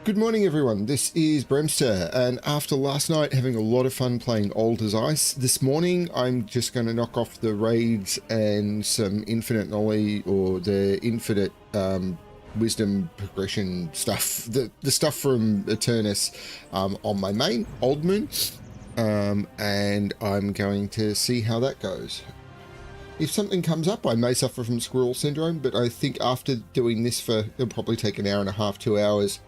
Good morning, everyone. This is Bremster, and after last night having a lot of fun playing Old as Ice, this morning I'm just going to knock off the raids and some infinite knowledge or the infinite wisdom progression stuff, the stuff from Eternus on my main, Old Moon, and I'm going to see how that goes. If something comes up, I may suffer from squirrel syndrome, but I think after doing this it'll probably take an hour and a half, 2 hours,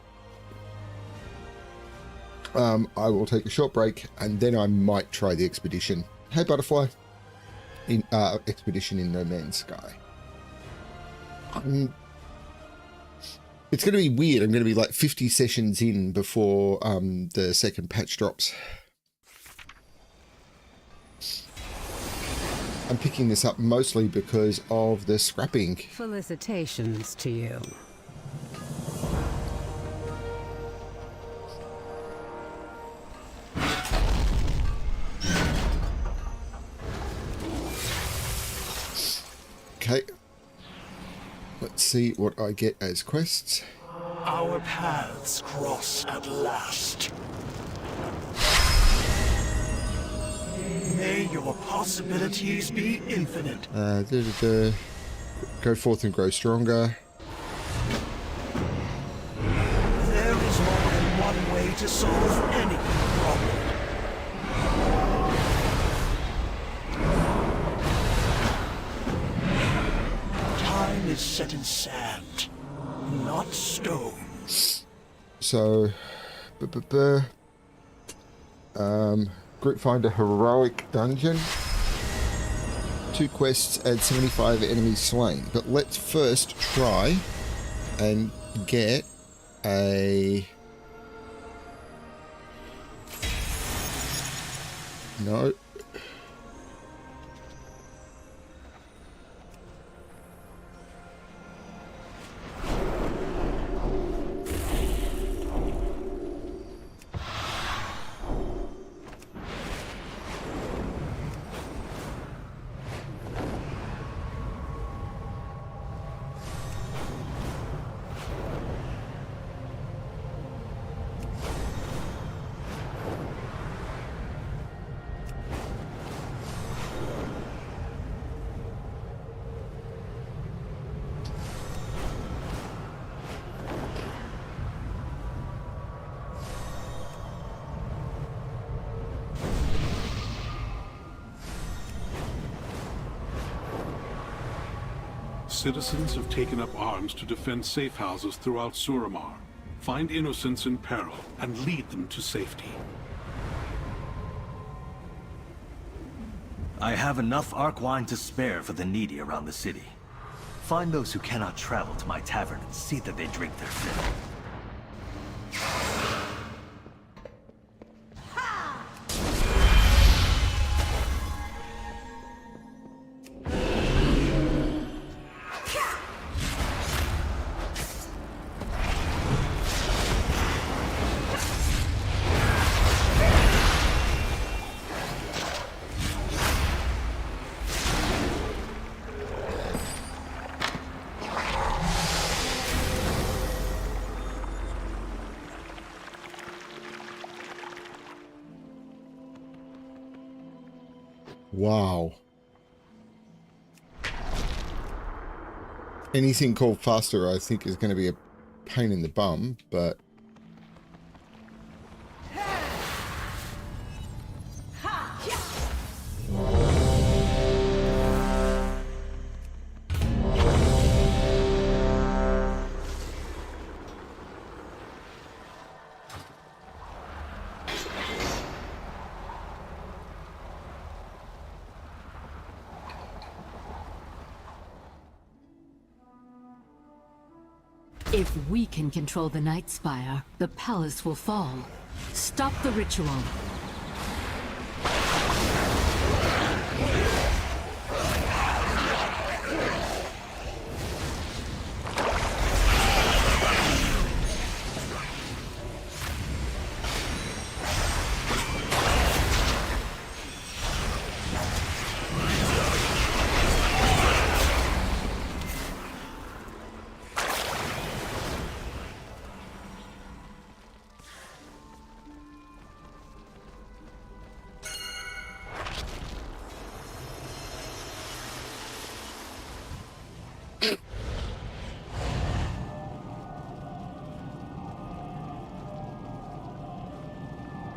I will take a short break and then I might try the expedition. Hey, Butterfly. Expedition in No Man's Sky. It's going to be weird. I'm going to be like 50 sessions in before the second patch drops. I'm picking this up mostly because of the scrapping. Felicitations to you. Okay, let's see what I get as quests. Our paths cross at last. May your possibilities be infinite. Go forth and grow stronger. There is more than one way to solve any problem. Time is set in sand, not stone. So, group find a heroic dungeon. 2 quests add 75 enemies slain. But let's first try and get a... No. Citizens have taken up arms to defend safe houses throughout Suramar. Find innocents in peril and lead them to safety. I have enough arc wine to spare for the needy around the city. Find those who cannot travel to my tavern and see that they drink their fill. Wow. Anything called faster, I think, is going to be a pain in the bum, but... If we can control the Night Spire, the palace will fall. Stop the ritual.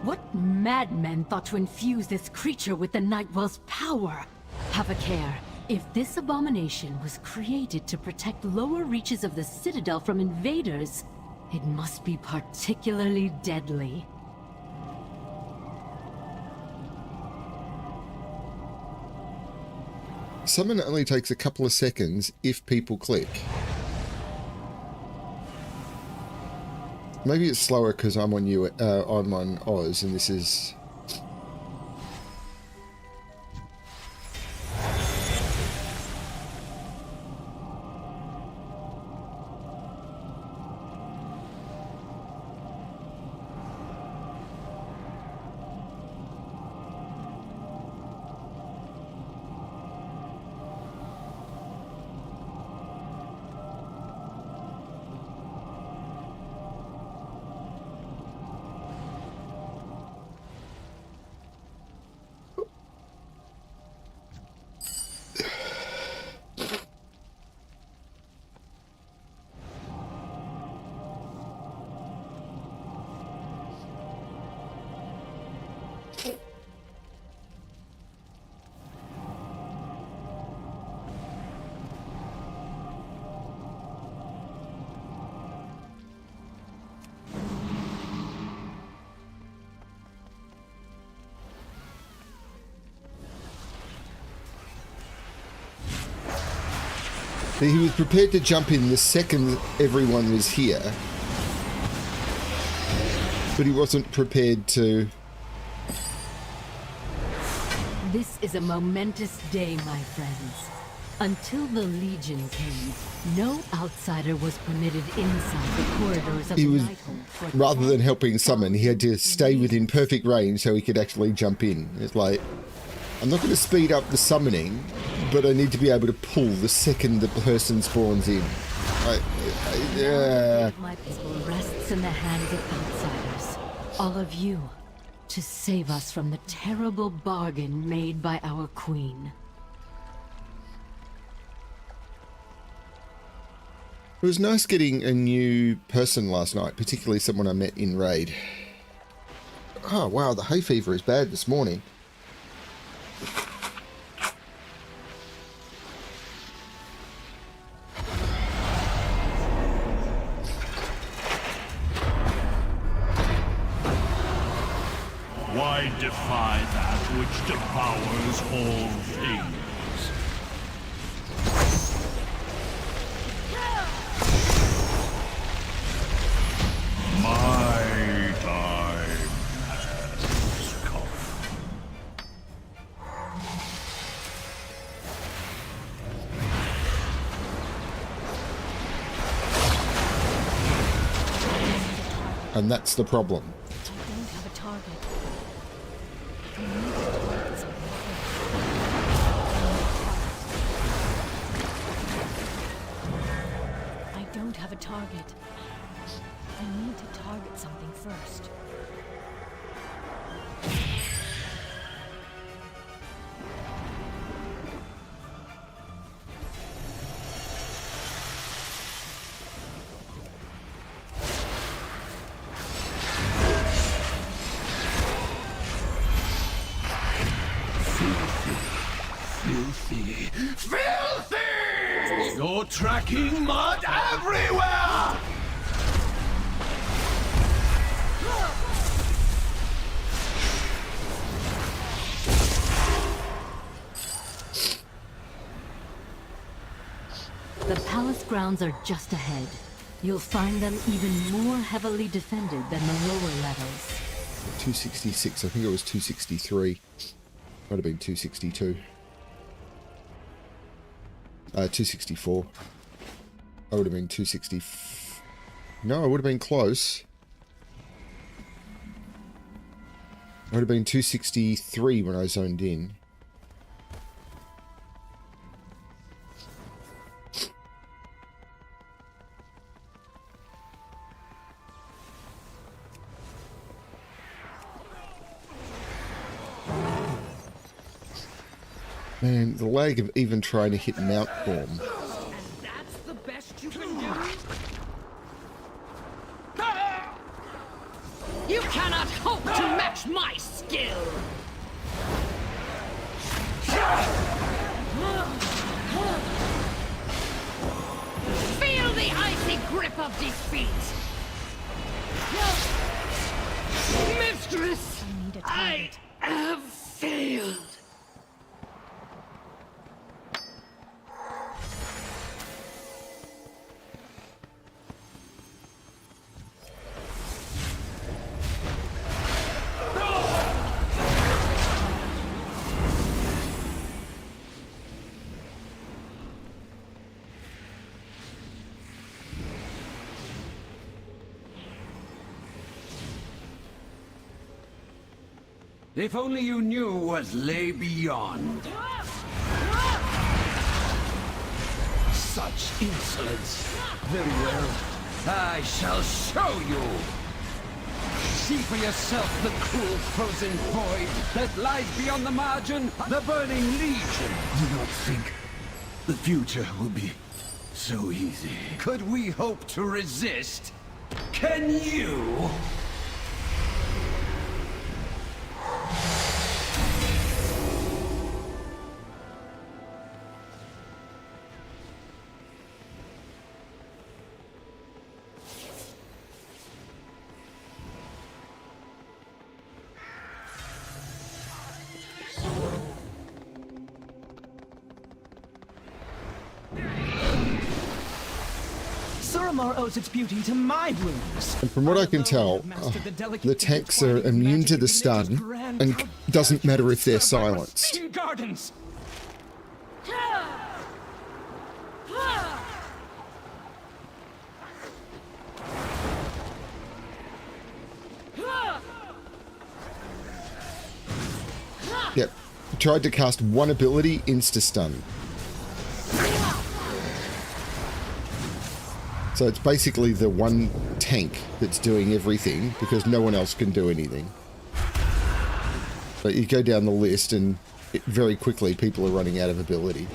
What madmen thought to infuse this creature with the Nightwell's power? Have a care. If this abomination was created to protect lower reaches of the Citadel from invaders, it must be particularly deadly. Summon only takes a couple of seconds if people click. Maybe it's slower because I'm on Oz, and this is... He was prepared to jump in the second everyone was here, but he wasn't prepared to... This is a momentous day, my friends. Until the Legion came, no outsider was permitted inside the corridors of the Nighthold for... Rather than helping summon, he had to stay within perfect range so he could actually jump in. It's like, I'm not going to speed up the summoning, but I need to be able to pull the second the person spawns in. My people rests in the hands of outsiders. All of you, to save us from the terrible bargain made by our queen. It was nice getting a new person last night, particularly someone I met in raid. Oh wow, the hay fever is bad this morning. Why defy that which devours all things? My time has come. And that's the problem. I don't have a target. I don't have a target. I need to target something first. Filthy! You're tracking mud everywhere! The palace grounds are just ahead. You'll find them even more heavily defended than the lower levels. 266, I think it was 263. Might have been 262. 264. I would have been 260. No, I would have been close. I would have been 263 when I zoned in. Man, the lag of even trying to hit Mount Form. And that's the best you can do? You cannot hope to match my skill! Feel the icy grip of defeat! Mistress! I have failed! If only you knew what lay beyond. Such insolence. Very well. I shall show you. See for yourself the cruel frozen void that lies beyond the margin, the burning legion. Do not think the future will be so easy. Could we hope to resist? Can you? Suramar owes its beauty to my wounds. And from what I can tell, the tanks are immune to the stun, and doesn't matter if they're silenced. Gardens. Yep. Tried to cast one ability, insta-stun. So it's basically the one tank that's doing everything, because no one else can do anything. But you go down the list and very quickly people are running out of ability.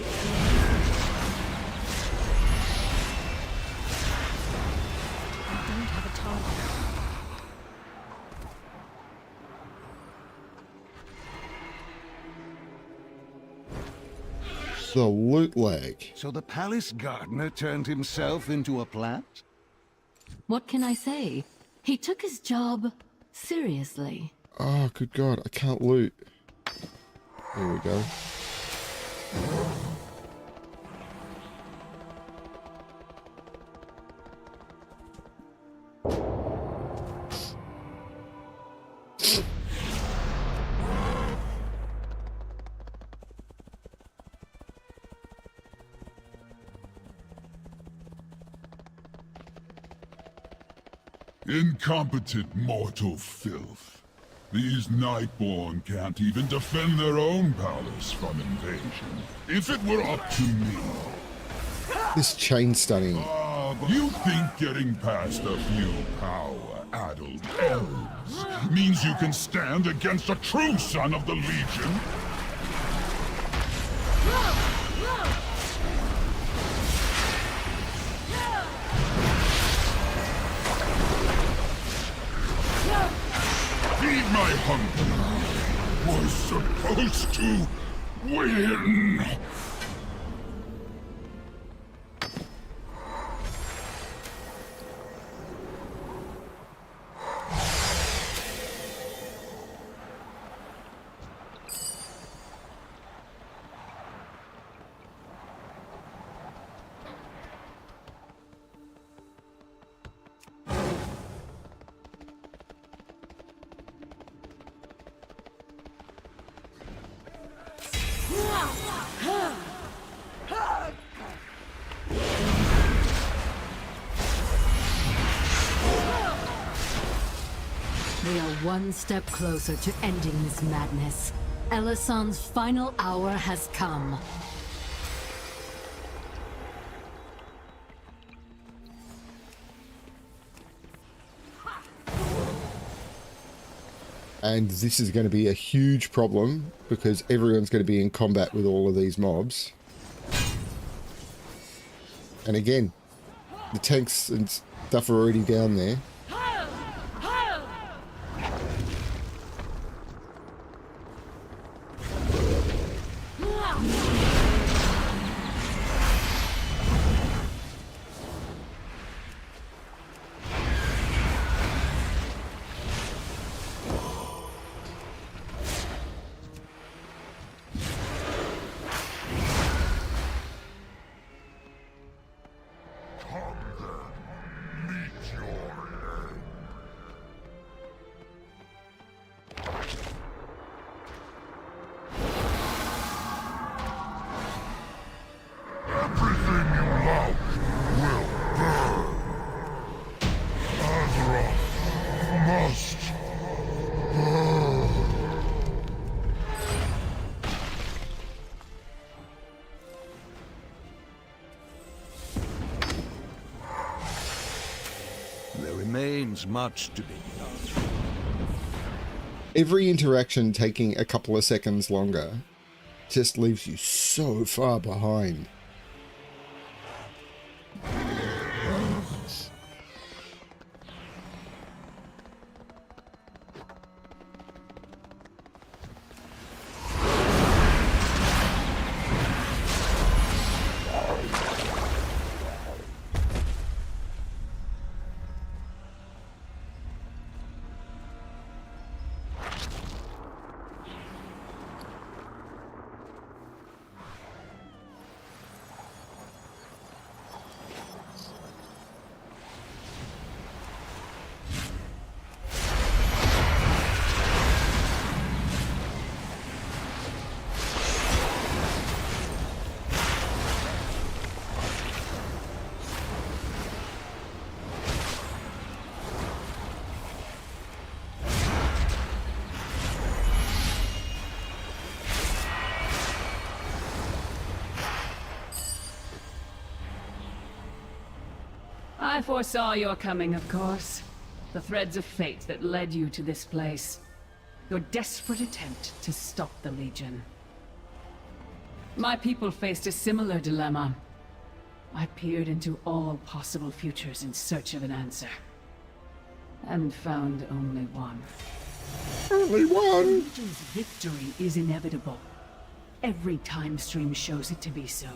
The loot lag. So the palace gardener turned himself into a plant? What can I say? He took his job seriously. Oh, good God, I can't loot. There we go. Incompetent mortal filth. These Nightborn can't even defend their own palace from invasion. If it were up to me... This chain stunning. You think getting past a few power-addled elves means you can stand against a true son of the Legion? Feed my hunger. Was supposed to win. We are one step closer to ending this madness. Elisan's final hour has come. And this is going to be a huge problem because everyone's going to be in combat with all of these mobs. And again, the tanks and stuff are already down there. There remains much to be done. Every interaction taking a couple of seconds longer just leaves you so far behind. I foresaw your coming, of course. The threads of fate that led you to this place. Your desperate attempt to stop the Legion. My people faced a similar dilemma. I peered into all possible futures in search of an answer. And found only one. Only one! The Legion's victory is inevitable. Every time stream shows it to be so.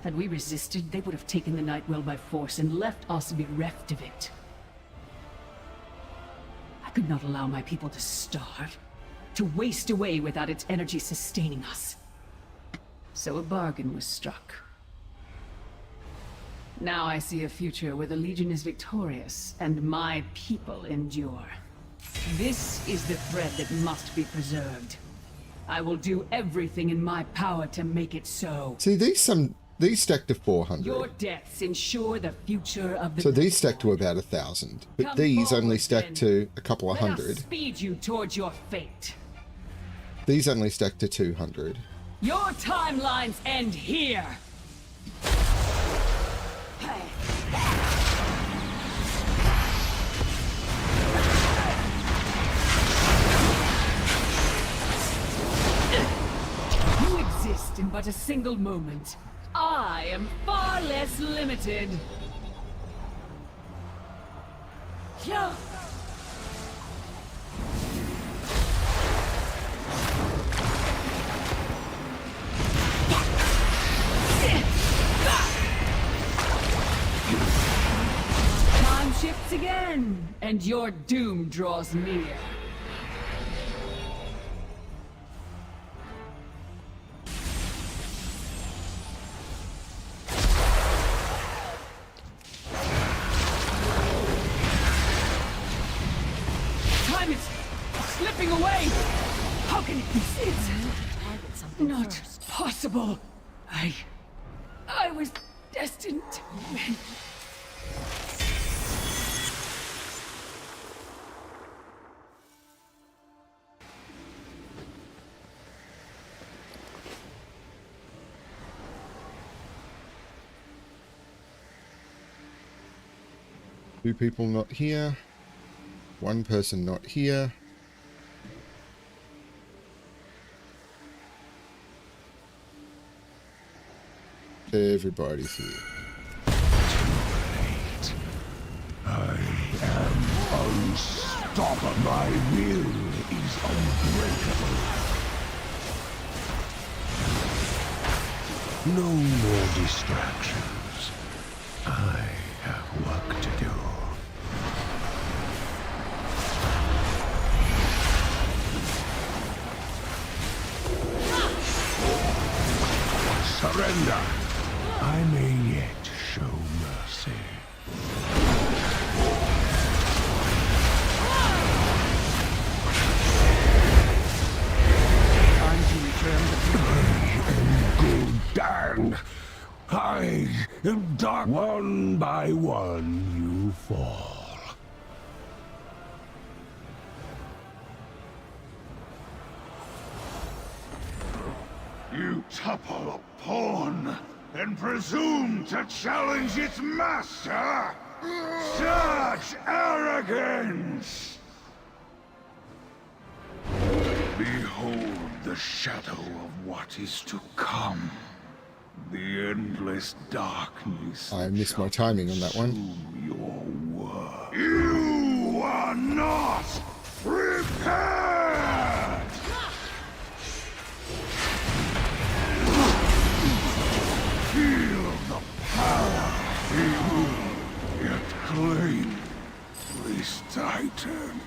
Had we resisted, they would have taken the Nightwell by force and left us bereft of it. I could not allow my people to starve, to waste away without its energy sustaining us. So a bargain was struck. Now I see a future where the Legion is victorious and my people endure. This is the thread that must be preserved. I will do everything in my power to make it so. See, these stack to 400. Your deaths ensure the future of the... So these stack to about 1,000, but Come these only forward, stack then. to a couple of Let us hundred. speed you towards your fate. These only stack to 200. Your timelines end here. You exist in but a single moment. I am far less limited. Yeah. Time shifts again, and your doom draws near. Time is slipping away! How can it be? It's not possible. I was destined to win. Two people not here. One person not here. Everybody's here. I am unstoppable. My will is unbreakable. No more distractions. I have work to do. Surrender. I may yet show mercy. Time to return the I am good, Dan. I am dark. One by one, you fall. You topple a pawn and presume to challenge its master? Search such arrogance! Behold the shadow of what is to come. The endless darkness. I missed my timing on that one. Your world. You are not prepared! Feel the power. Yet claim this titan.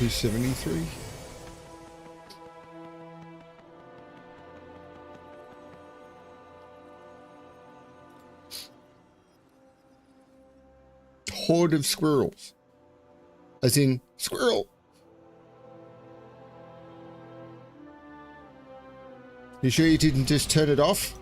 $273. Horde of squirrels. As in, squirrel. You sure you didn't just turn it off?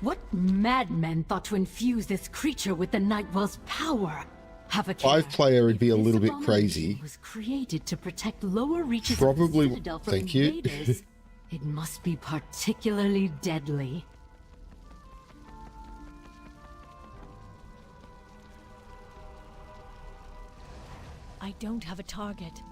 What madmen thought to infuse this creature with the Nightwell's power? Have a care. 5-player would be a little bit crazy. Was created to protect lower reaches Probably. of the Citadel from Thank you. invaders. It must be particularly deadly. I don't have a target.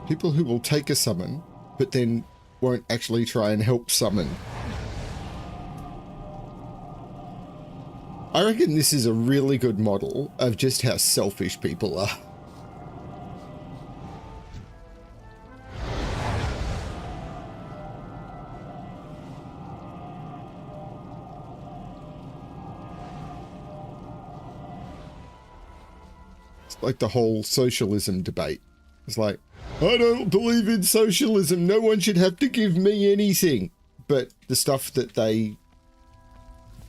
People who will take a summon, but then won't actually try and help summon. I reckon this is a really good model of just how selfish people are. It's like the whole socialism debate. It's like, I don't believe in socialism. No one should have to give me anything. But the stuff that they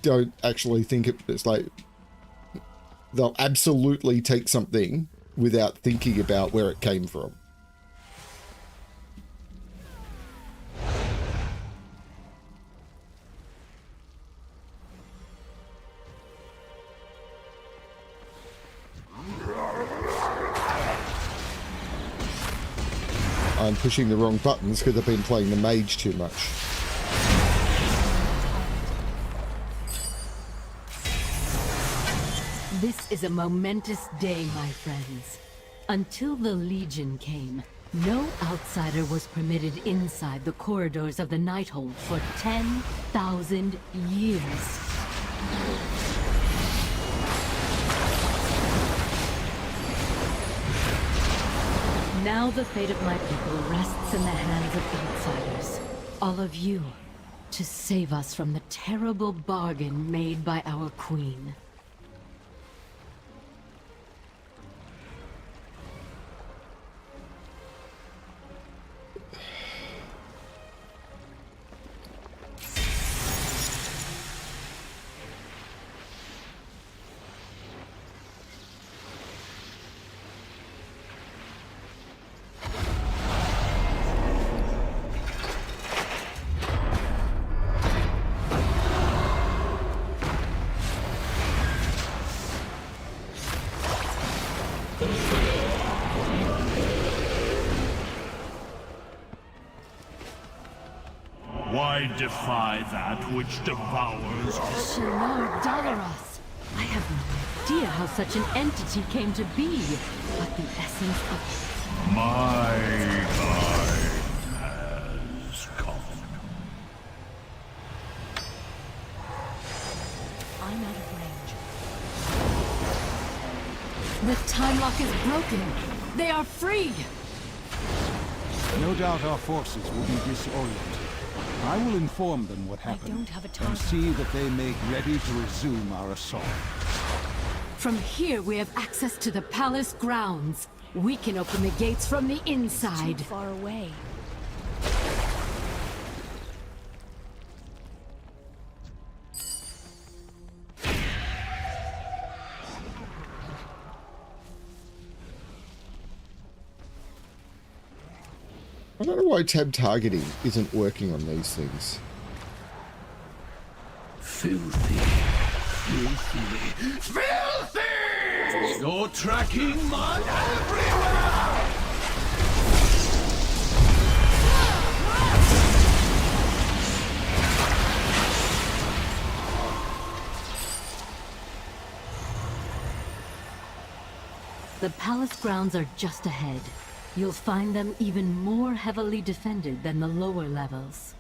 don't actually think it's like, they'll absolutely take something without thinking about where it came from. I'm pushing the wrong buttons because I've been playing the mage too much. This is a momentous day, my friends. Until the Legion came, no outsider was permitted inside the corridors of the Nighthold for 10,000 years. Now the fate of my people rests in the hands of outsiders. All of you, to save us from the terrible bargain made by our queen. Why defy that which devours? Shinar Dalaras! I have no idea how such an entity came to be, but the essence of... My time has come. I'm out of range. The time lock is broken! They are free! No doubt our forces will be disoriented. I will inform them what happened, I don't have a and target. see that they make ready to resume our assault. From here we have access to the palace grounds. We can open the gates from the inside. Too far away. I don't know why tab targeting isn't working on these things. Filthy. Filthy. Filthy! You're tracking mud everywhere! The palace grounds are just ahead. You'll find them even more heavily defended than the lower levels.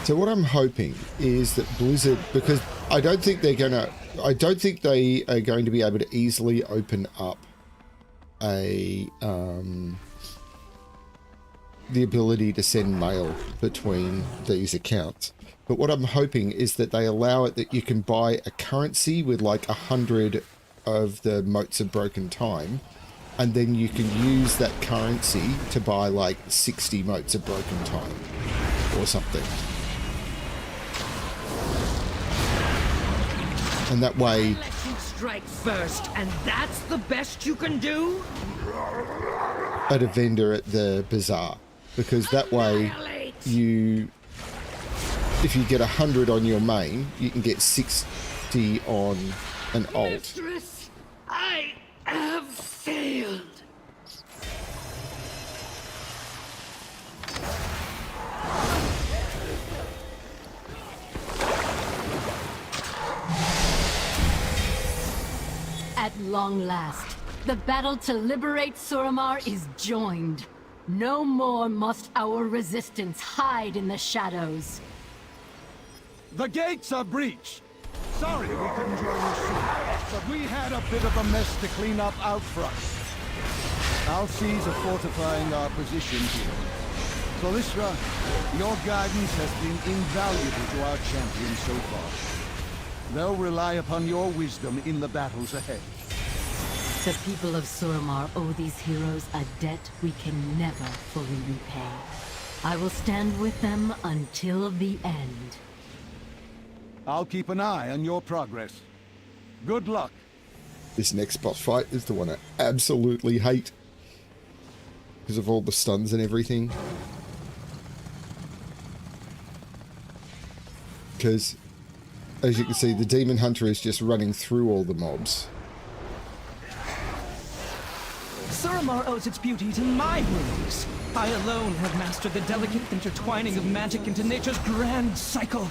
So what I'm hoping is that Blizzard, because I don't think they are going to be able to easily open up a the ability to send mail between these accounts. But what I'm hoping is that they allow it that you can buy a currency with like 100 of the motes of broken time, and then you can use that currency to buy like 60 motes of broken time or something. And that way... Let you strike first, and that's the best you can do? At a vendor at the bazaar. Because that way, you... If you get 100 on your main, you can get 60 on an alt. Mistress, I have failed. At long last, the battle to liberate Suramar is joined. No more must our resistance hide in the shadows. The gates are breached. Sorry we couldn't join you sooner, but we had a bit of a mess to clean up out front. I'll seize a fortifying our position here. Solistra, your guidance has been invaluable to our champions so far. They'll rely upon your wisdom in the battles ahead. The people of Suramar owe these heroes a debt we can never fully repay. I will stand with them until the end. I'll keep an eye on your progress. Good luck. This next boss fight is the one I absolutely hate. Because of all the stuns and everything. Because, as you can see, the Demon Hunter is just running through all the mobs. Suramar owes its beauty to my runes. I alone have mastered the delicate intertwining of magic into nature's grand cycle.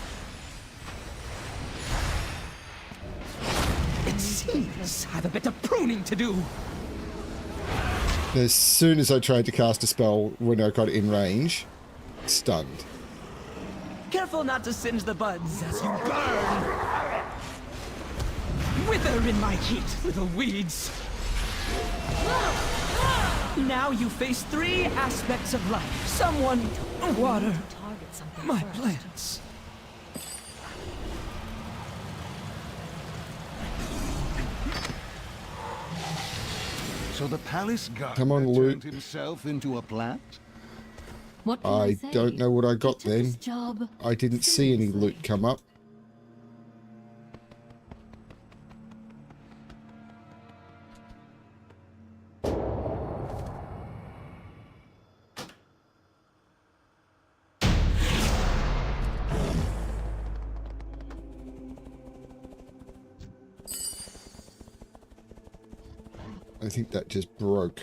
It seems I've a bit of pruning to do. As soon as I tried to cast a spell when I got in range, stunned. Careful not to singe the buds as you burn. Wither in my heat, little weeds. Now you face three aspects of life. Someone, water, my plants. So the palace guard Come on, turned loot. himself into a plant? What can I say? don't know what I got He took his then. job I didn't see any loot come up. I think that just broke.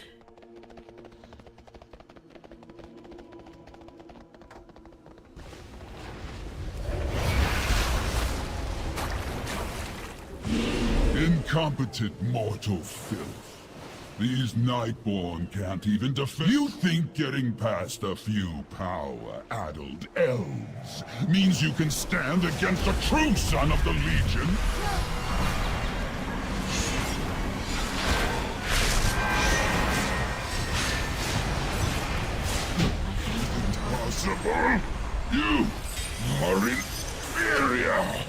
Incompetent mortal filth. These Nightborn can't even defend. You think getting past a few power-addled elves means you can stand against a true son of the Legion? Impossible! You are inferior!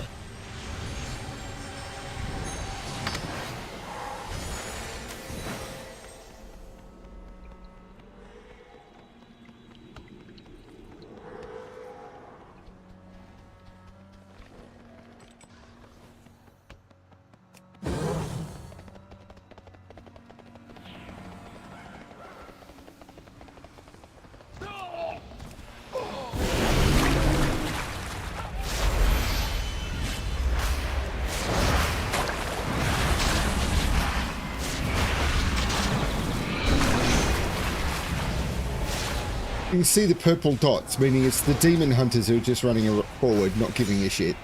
You can see the purple dots, meaning it's the demon hunters who are just running forward, not giving a shit.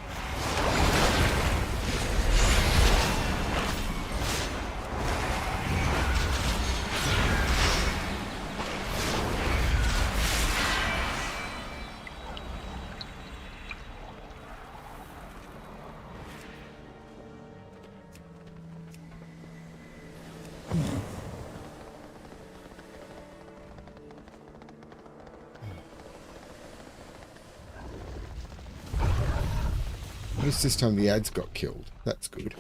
At least this time the ads got killed. That's good.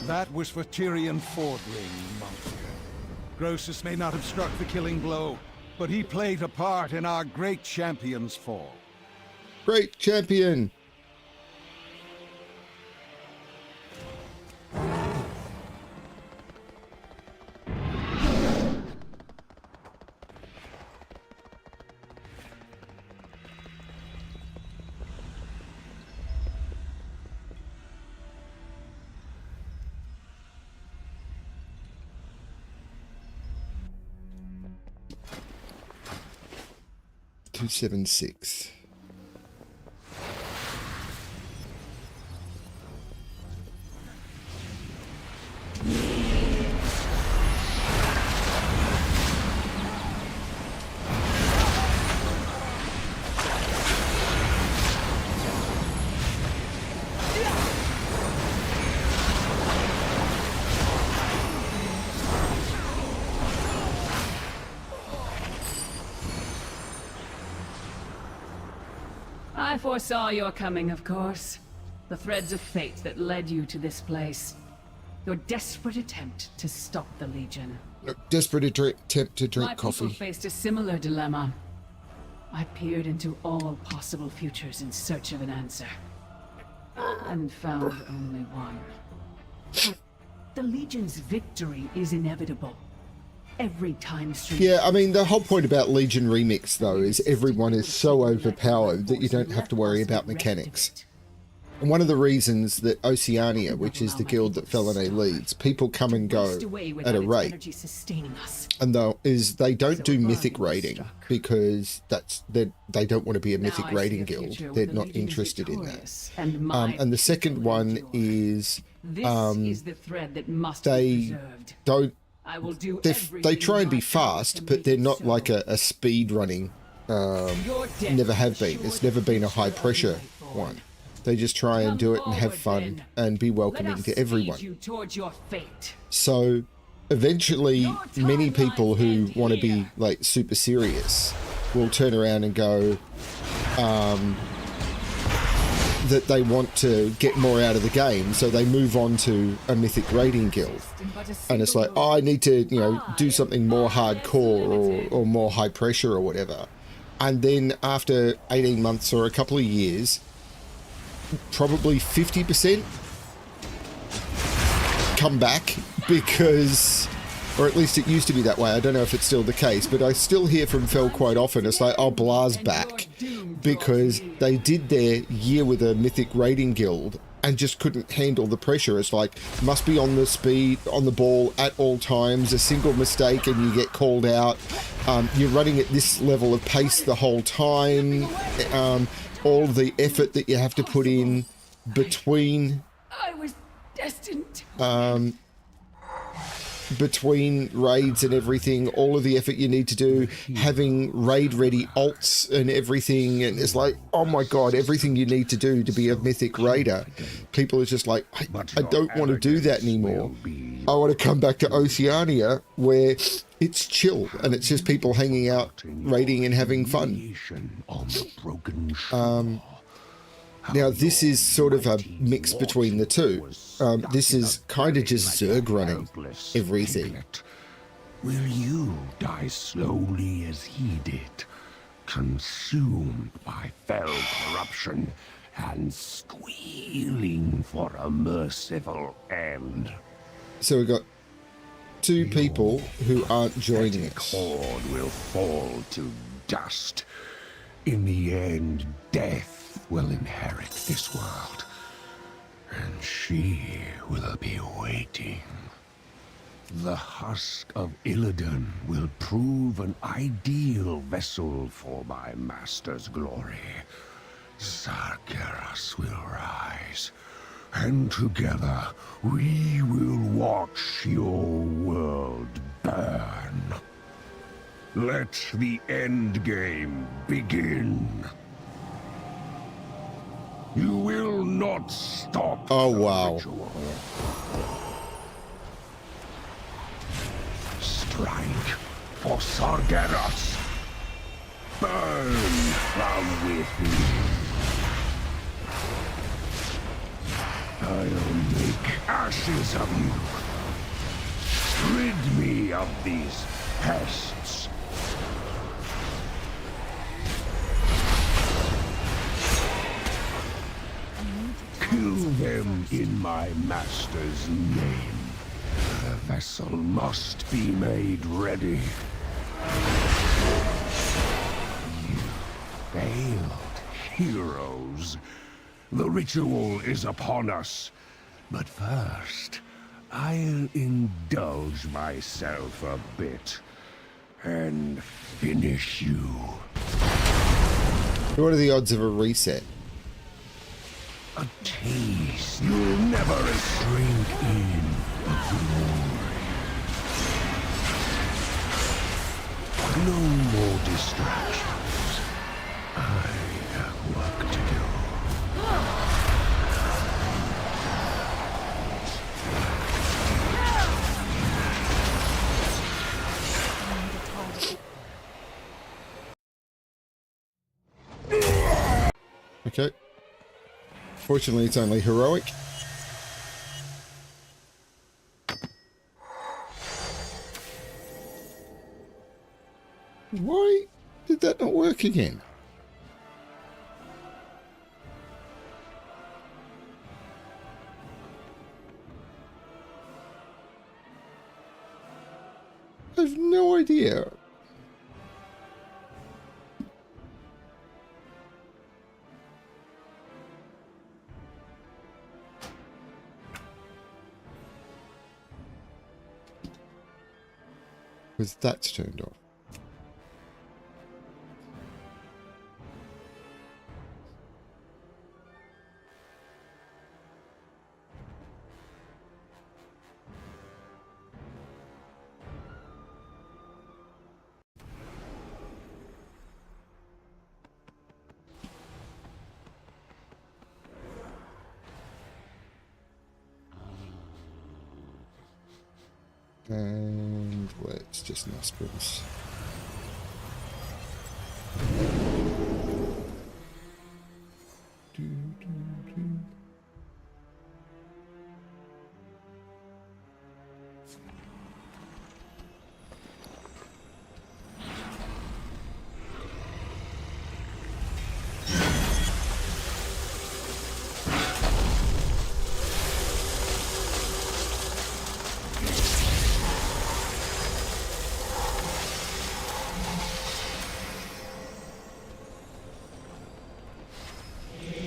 That was for Tyrion Fordring, monk. Grosus may not have struck the killing blow, but he played a part in our great champion's fall. Great champion! 276. I foresaw your coming, of course. The threads of fate that led you to this place. Your desperate attempt to stop the Legion. Desperate attempt to drink My coffee. people faced a similar dilemma. I peered into all possible futures in search of an answer. And found only one. The Legion's victory is inevitable. Every time stream. Yeah, I mean, the whole point about Legion Remix, though, is everyone is so overpowered that you don't have to worry about mechanics. And one of the reasons that Oceania, which is the guild that Felinae leads, people come and go at a rate, and though is they don't do mythic raiding because they don't want to be a mythic raiding guild. They're not interested in that. And the second one is they don't. They try and be fast, but they're not like a speed running. Never have been. It's never been a high pressure one. They just try and do it and have fun and be welcoming to everyone. So eventually many people who want to be like super serious will turn around and go that they want to get more out of the game, so they move on to a mythic raiding guild, and it's like, oh, I need to, you know, do something more hardcore or more high pressure or whatever. And then after 18 months or a couple of years, probably 50% come back because, or at least it used to be that way. I don't know if it's still the case, but I still hear from Fel quite often. It's like, oh, Blah's back because they did their year with a mythic raiding guild and just couldn't handle the pressure. It's like, must be on the speed, on the ball at all times. A single mistake and you get called out. You're running at this level of pace the whole time. All the effort that you have to put in between I was destined. Between raids and everything, all of the effort you need to do, having raid ready alts and everything, and it's like, oh my god, everything you need to do to be a mythic raider. People are just like, I don't want to do that anymore. I want to come back to Oceania where it's chill and it's just people hanging out, raiding and having fun. Now this is sort of a mix between the two. This is kind of just Zerg running everything. Will you die slowly as he did, consumed by fell corruption and squealing for a merciful end? So we've got two people who aren't joining us. Horde will fall to dust. In the end, death will inherit this world, and she will be waiting. The husk of Illidan will prove an ideal vessel for my master's glory. Sargeras will rise, and together we will watch your world burn. Let the endgame begin. You will not stop. Oh, wow. Strike for Sargeras. Burn from within. I'll make ashes of you. Rid me of these pests. Kill them in my master's name. The vessel must be made ready. You failed, heroes. The ritual is upon us. But first, I'll indulge myself a bit and finish you. What are the odds of a reset? A taste. You'll never drink in the glory. No more distractions. I have work to do. Okay. Fortunately, it's only heroic. Why did that not work again? I have no idea. Because that's turned off. And let's just nostrils.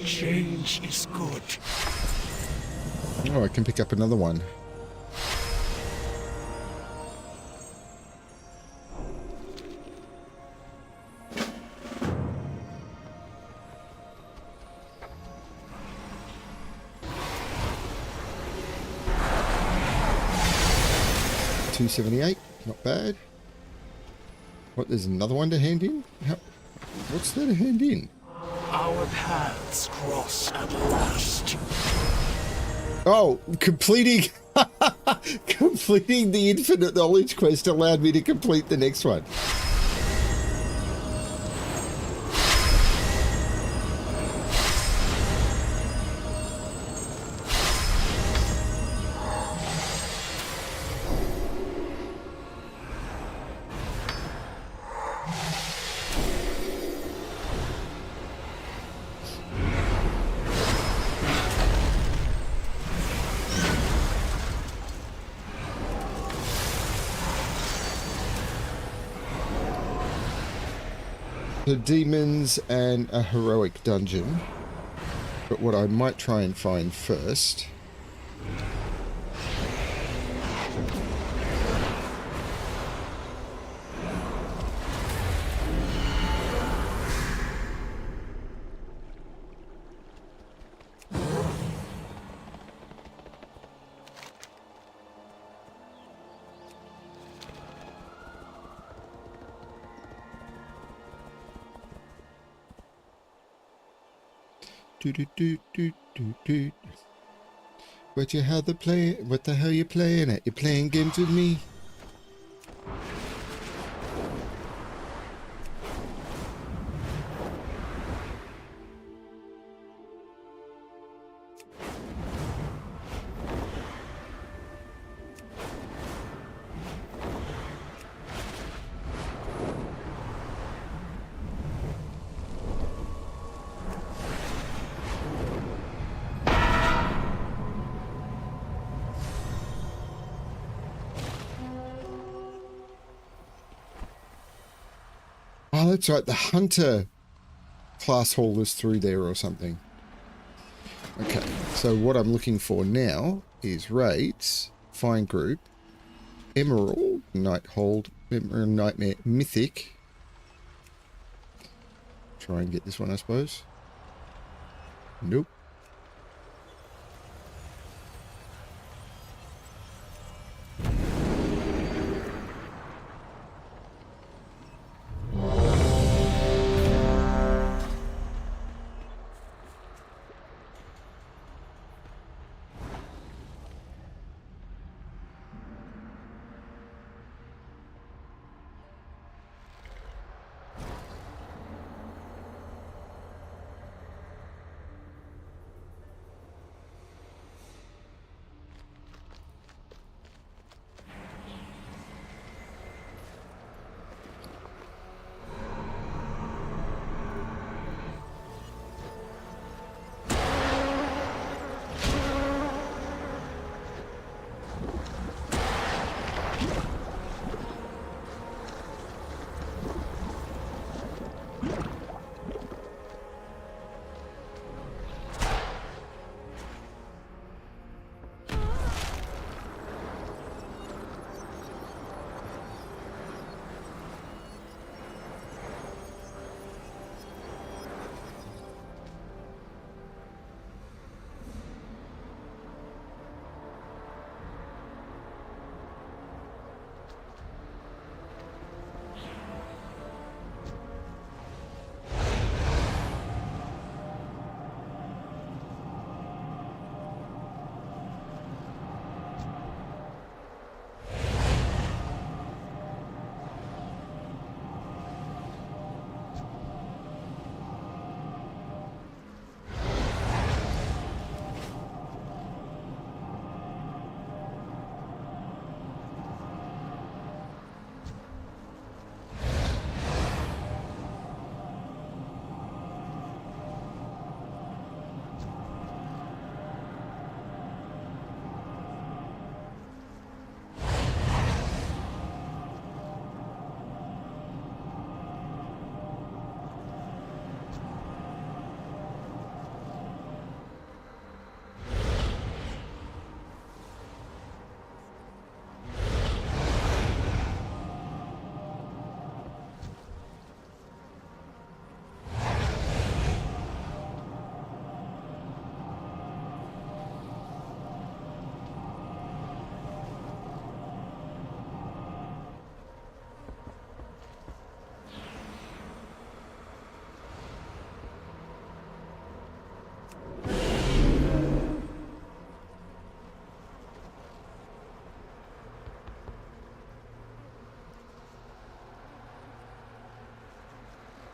Change is good. Oh, I can pick up another one. $278, not bad. What, there's another one to hand in? What's there to hand in? Our paths cross at last. Oh, completing completing the infinite knowledge quest allowed me to complete the next one. The demons and a heroic dungeon, but what I might try and find first What you how the play? What the hell you playing at? You playing games with me? Oh, that's right. The hunter class hall is through there or something. Okay, so what I'm looking for now is raids, find group, emerald, night hold, nightmare, mythic, try and get this one, I suppose. Nope.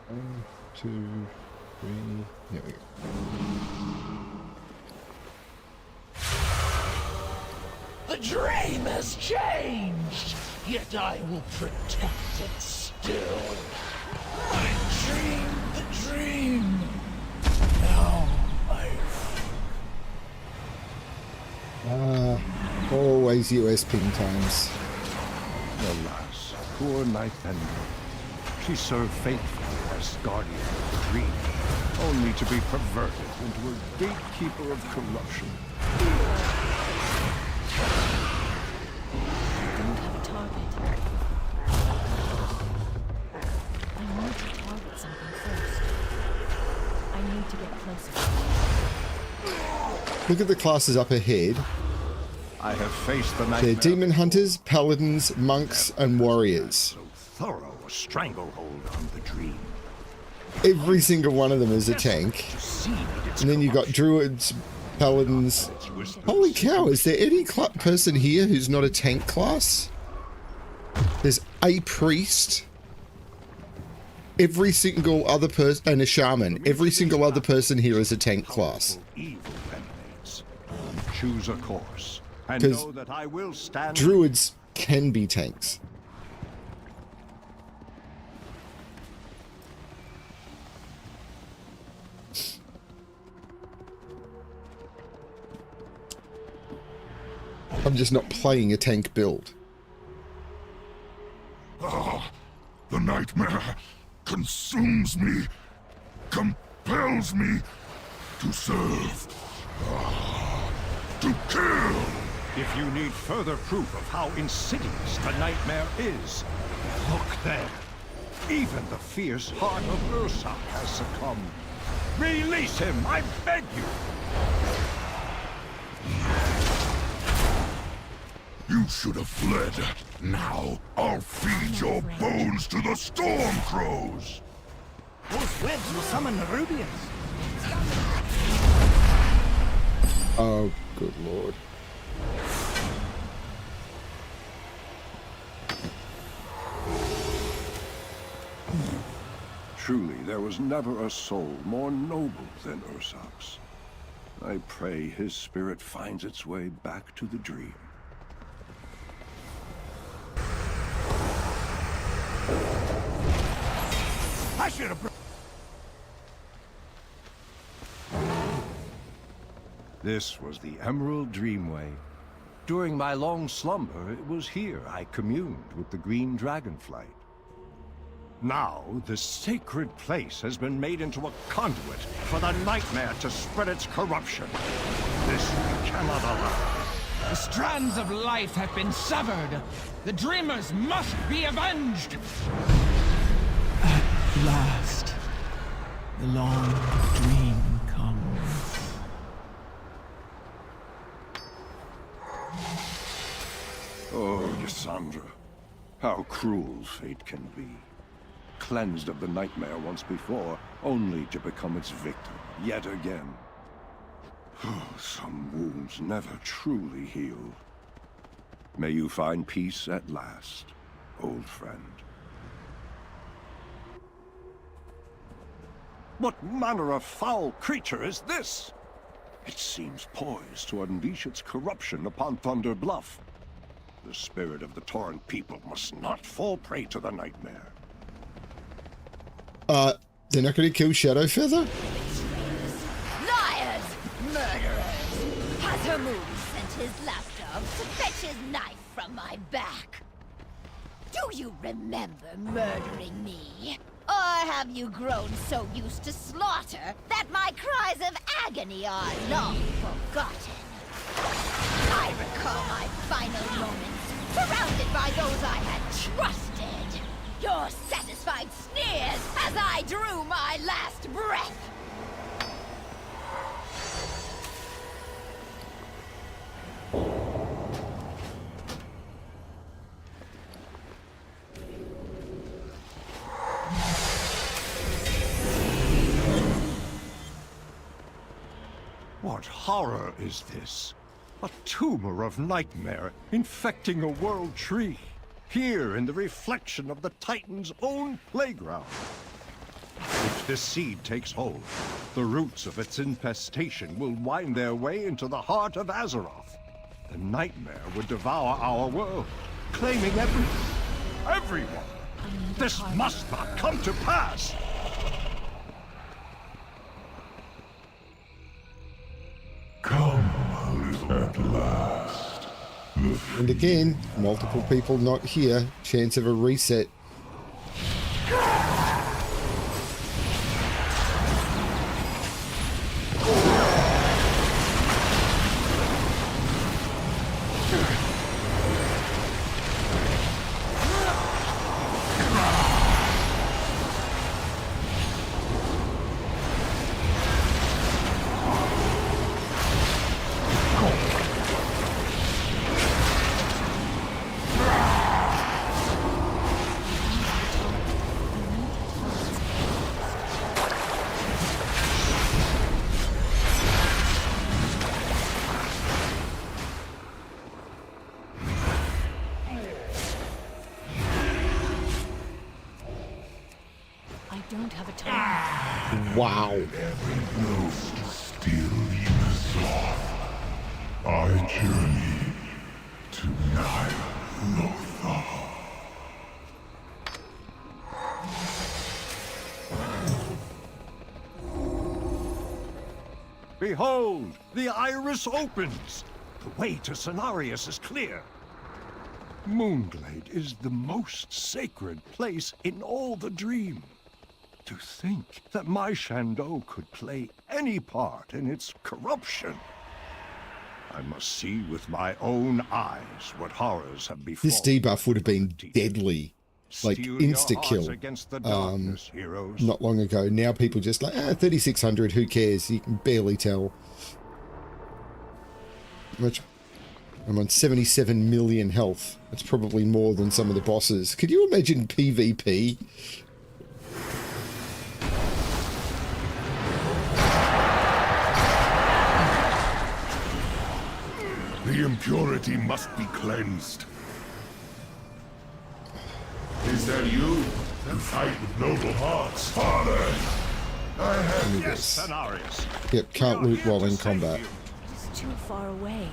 One, two, three. There we go. The dream has changed, yet I will protect it still. I dreamed the dream. Now Always US ping times. Alas, poor Nightbender. She served faithfully as guardian of the dream, only to be perverted into a gatekeeper of corruption. I don't have a target. I need to target something first. I need to get closer. Look at the classes up ahead. I have faced the nightmare. They're demon hunters, paladins, monks, and warriors. So thorough a stranglehold on the dream. Every single one of them is a tank. And then you've got druids, paladins. Holy cow, is there any person here who's not a tank class? There's a priest. Every single other person, and a shaman. Every single other person here is a tank class. Choose a course, and know that I will stand. Druids can be tanks. I'm just not playing a tank build. Ah, the nightmare consumes me, compels me to serve, to kill. If you need further proof of how insidious the nightmare is, look there. Even the fierce heart of Ursak has succumbed. Release him, I beg you! You should have fled. Now, I'll feed your bones to the storm crows! Those webs will summon the Rubians. Oh, good lord. Truly, there was never a soul more noble than Ursak's. I pray his spirit finds its way back to the dream. I should have... This was the Emerald Dreamway. During my long slumber, it was here I communed with the green dragonflight. Now, this sacred place has been made into a conduit for the nightmare to spread its corruption. This we cannot allow. The strands of life have been severed. The dreamers must be avenged. At last, the long dream comes. Oh, Cassandra, how cruel fate can be. Cleansed of the nightmare once before, only to become its victim yet again. Some wounds never truly heal. May you find peace at last, old friend. What manner of foul creature is this? It seems poised to unleash its corruption upon Thunder Bluff. The spirit of the Torrent people must not fall prey to the nightmare. They're not going to kill Shadowfeather? Liars! Murderers! Has Hermoon sent his lapdog to fetch his knife from my back? Do you remember murdering me? Or have you grown so used to slaughter that my cries of agony are long forgotten? I recall my final moments, surrounded by those I had trusted. Your satisfied sneers as I drew my last breath. What horror is this? A tumor of nightmare infecting a world tree. Here in the reflection of the Titan's own playground. If this seed takes hold, the roots of its infestation will wind their way into the heart of Azeroth. The nightmare would devour our world, claiming everything, everyone. This must not come to pass! Come at last. And again, multiple people not here. Chance of a reset. Wow. Every ghost still leaves off. I journey to Lothar. Behold, the iris opens. The way to Cenarius is clear. Moonglade is the most sacred place in all the dream. To think that my Shandow could play any part in its corruption. I must see with my own eyes what horrors have befallen. This debuff would have been deadly like insta-kill not long ago. Now people just like, 3600, who cares? You can barely tell. Much. I'm on 77 million health. That's probably more than some of the bosses. Could you imagine PvP? The impurity must be cleansed. Is that you? You fight with noble hearts. Father! I have... Yes, Cenarius. Yep, can't loot while in combat. It's too far away.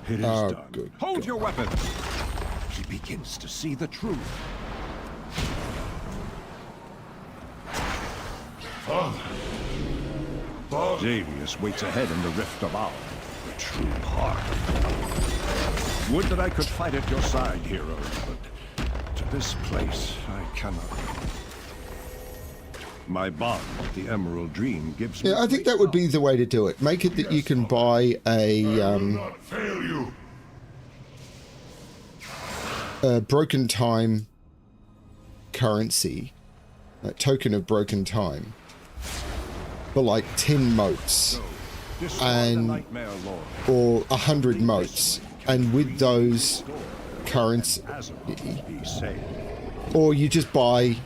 It is done. Good Hold God. your weapon. She begins to see the truth. Father. Father. Xavius waits ahead in the Rift of Our, the true heart. Would that I could fight at your side, heroes, but to this place I cannot go. My bond with the Emerald Dream gives me... Yeah, I think that would be the way to do it. Make it that you can buy a broken time currency, a token of broken time, for like 10 motes, and or 100 motes, and with those currency, or you just buy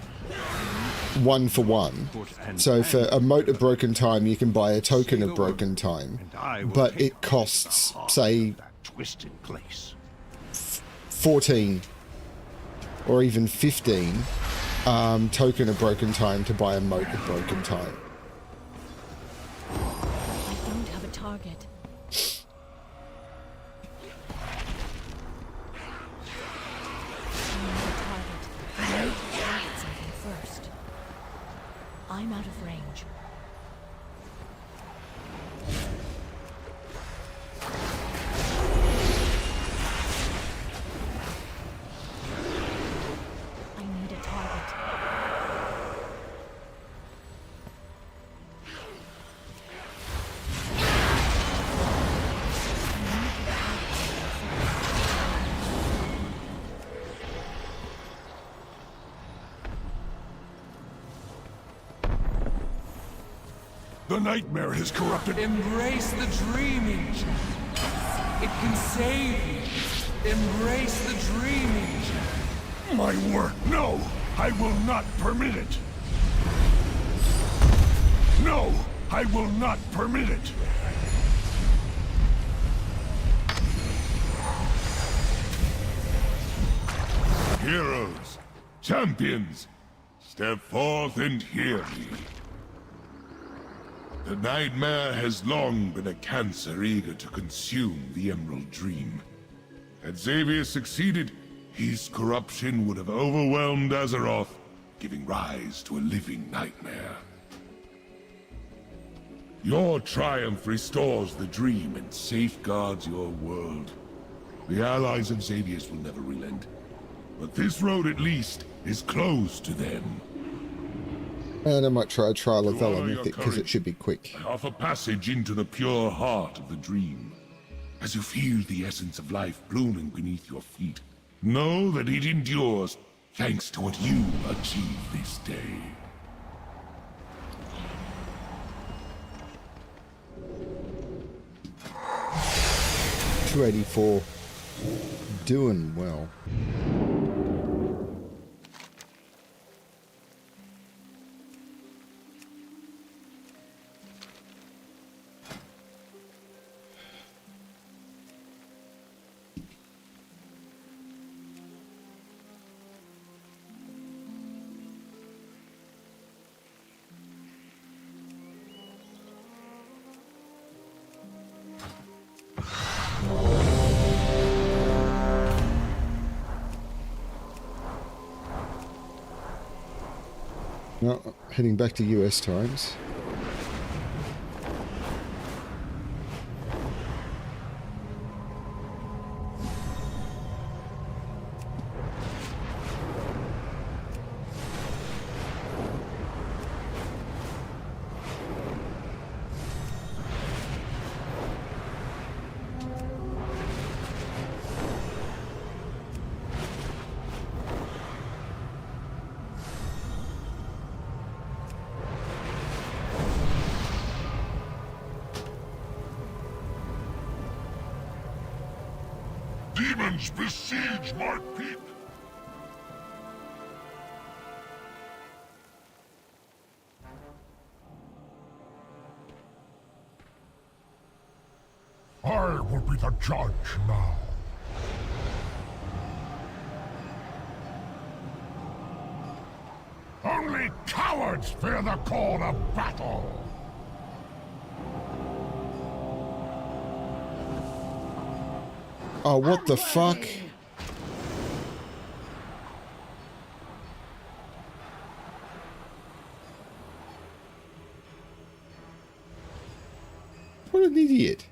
1 for 1. So for a mote of broken time, you can buy a token of broken time, but it costs, say, 14 or even 15 token of broken time to buy a mote of broken time. I don't have a target. I need to target something first. I'm out of range. I need a target. The nightmare has corrupted... Embrace the dream engine. It can save you. Embrace the dream engine. My work, no! I will not permit it! No! I will not permit it! Heroes, champions, step forth and hear me. The nightmare has long been a cancer eager to consume the Emerald Dream. Had Xavier succeeded, his corruption would have overwhelmed Azeroth, giving rise to a living nightmare. Your triumph restores the dream and safeguards your world. The allies of Xavier's will never relent, but this road at least is closed to them. And I might try a trial of Vela Mythic because it should be quick. I offer passage into the pure heart of the dream. As you feel the essence of life blooming beneath your feet, know that it endures thanks to what you achieve this day. $284. Doing well. No, heading back to US times. Demons besiege my peak! I will be the judge now. Only cowards fear the call of battle! Oh, what the fuck? What an idiot.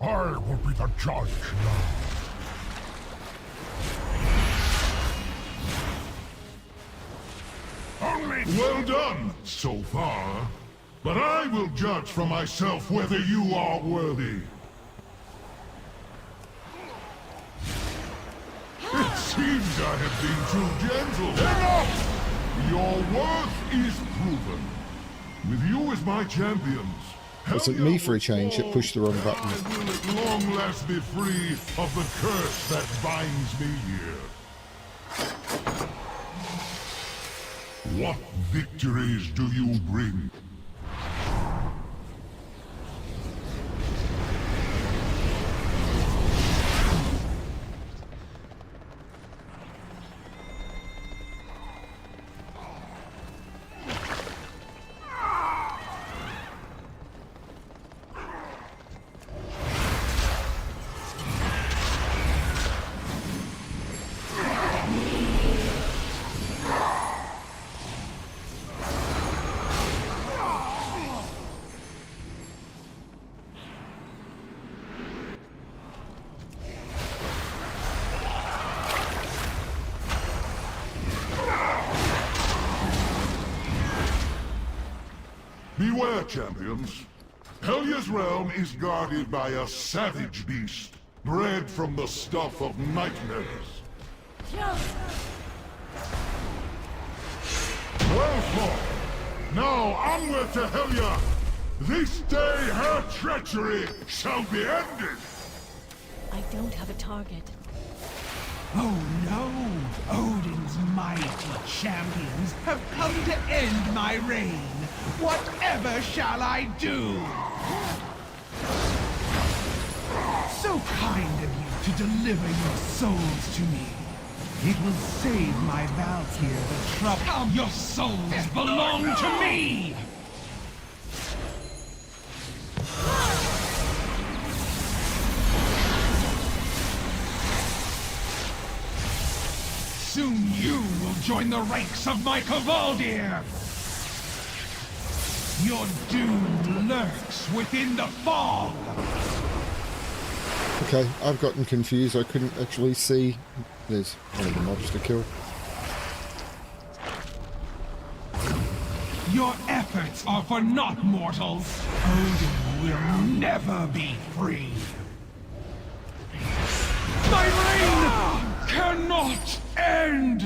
I will be the judge now. Only well done, so far. But I will judge for myself whether you are worthy. It seems I have been too gentle. Enough! Your worth is proven. With you as my champions, Wasn't me for a change that pushed the wrong button. I will at long last be free of the curse that binds me here. What victories do you bring? Beware, champions. Helya's realm is guarded by a savage beast, bred from the stuff of nightmares. Well fought. Now onward to Helya! This day her treachery shall be ended! I don't have a target. Oh no! Odin's mighty champions have come to end my reign. Whatever shall I do? So kind of you to deliver your souls to me. It will save my Valkyr the trouble. Your souls belong to me! Soon you will join the ranks of my Kavaldir! Your doom lurks within the fog! Okay, I've gotten confused. I couldn't actually see. There's one of the mobs to kill. Your efforts are for naught, mortals. Odin will never be free. My reign cannot end!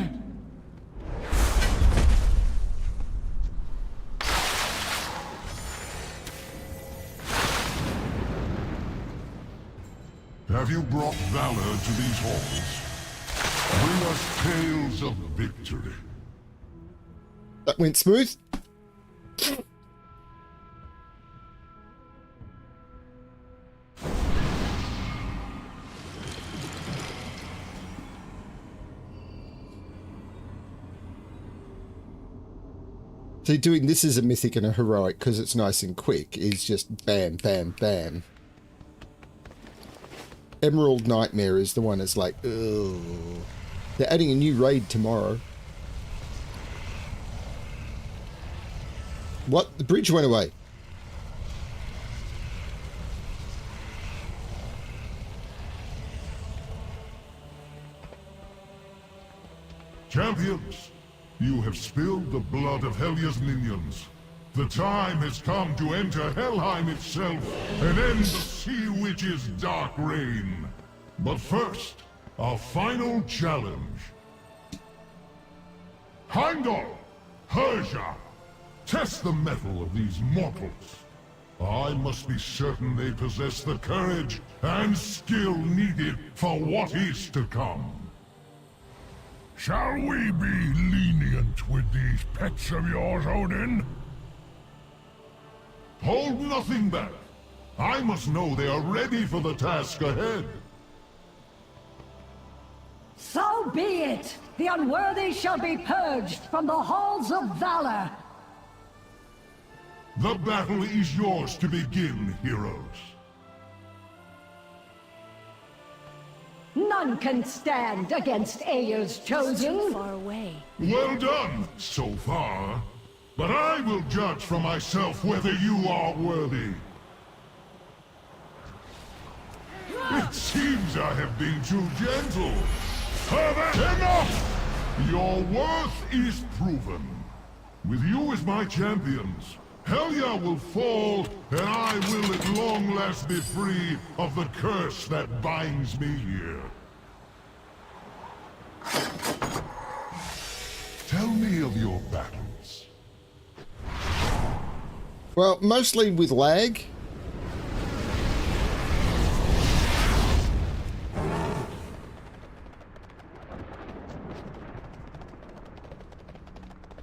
Have you brought valor to these halls? Bring us tales of victory. That went smooth. So doing this as a mythic and a heroic, because it's nice and quick, is just bam, bam, bam. Emerald Nightmare is the one that's like, ugh. They're adding a new raid tomorrow. What? The bridge went away. Champions, you have spilled the blood of Helya's minions. The time has come to enter Helheim itself and end the Sea Witch's dark reign. But first, our final challenge. Heimdall! Herja! Test the mettle of these mortals. I must be certain they possess the courage and skill needed for what is to come. Shall we be lenient with these pets of yours, Odin? Hold nothing back. I must know they are ready for the task ahead. So be it! The unworthy shall be purged from the halls of valor! The battle is yours to begin, heroes. None can stand against Aeir's chosen! Too far away. Well done, so far. But I will judge for myself whether you are worthy. It seems I have been too gentle. Enough! Your worth is proven. With you as my champions, Helya will fall, and I will at long last be free of the curse that binds me here. Tell me of your battles. Well, mostly with lag.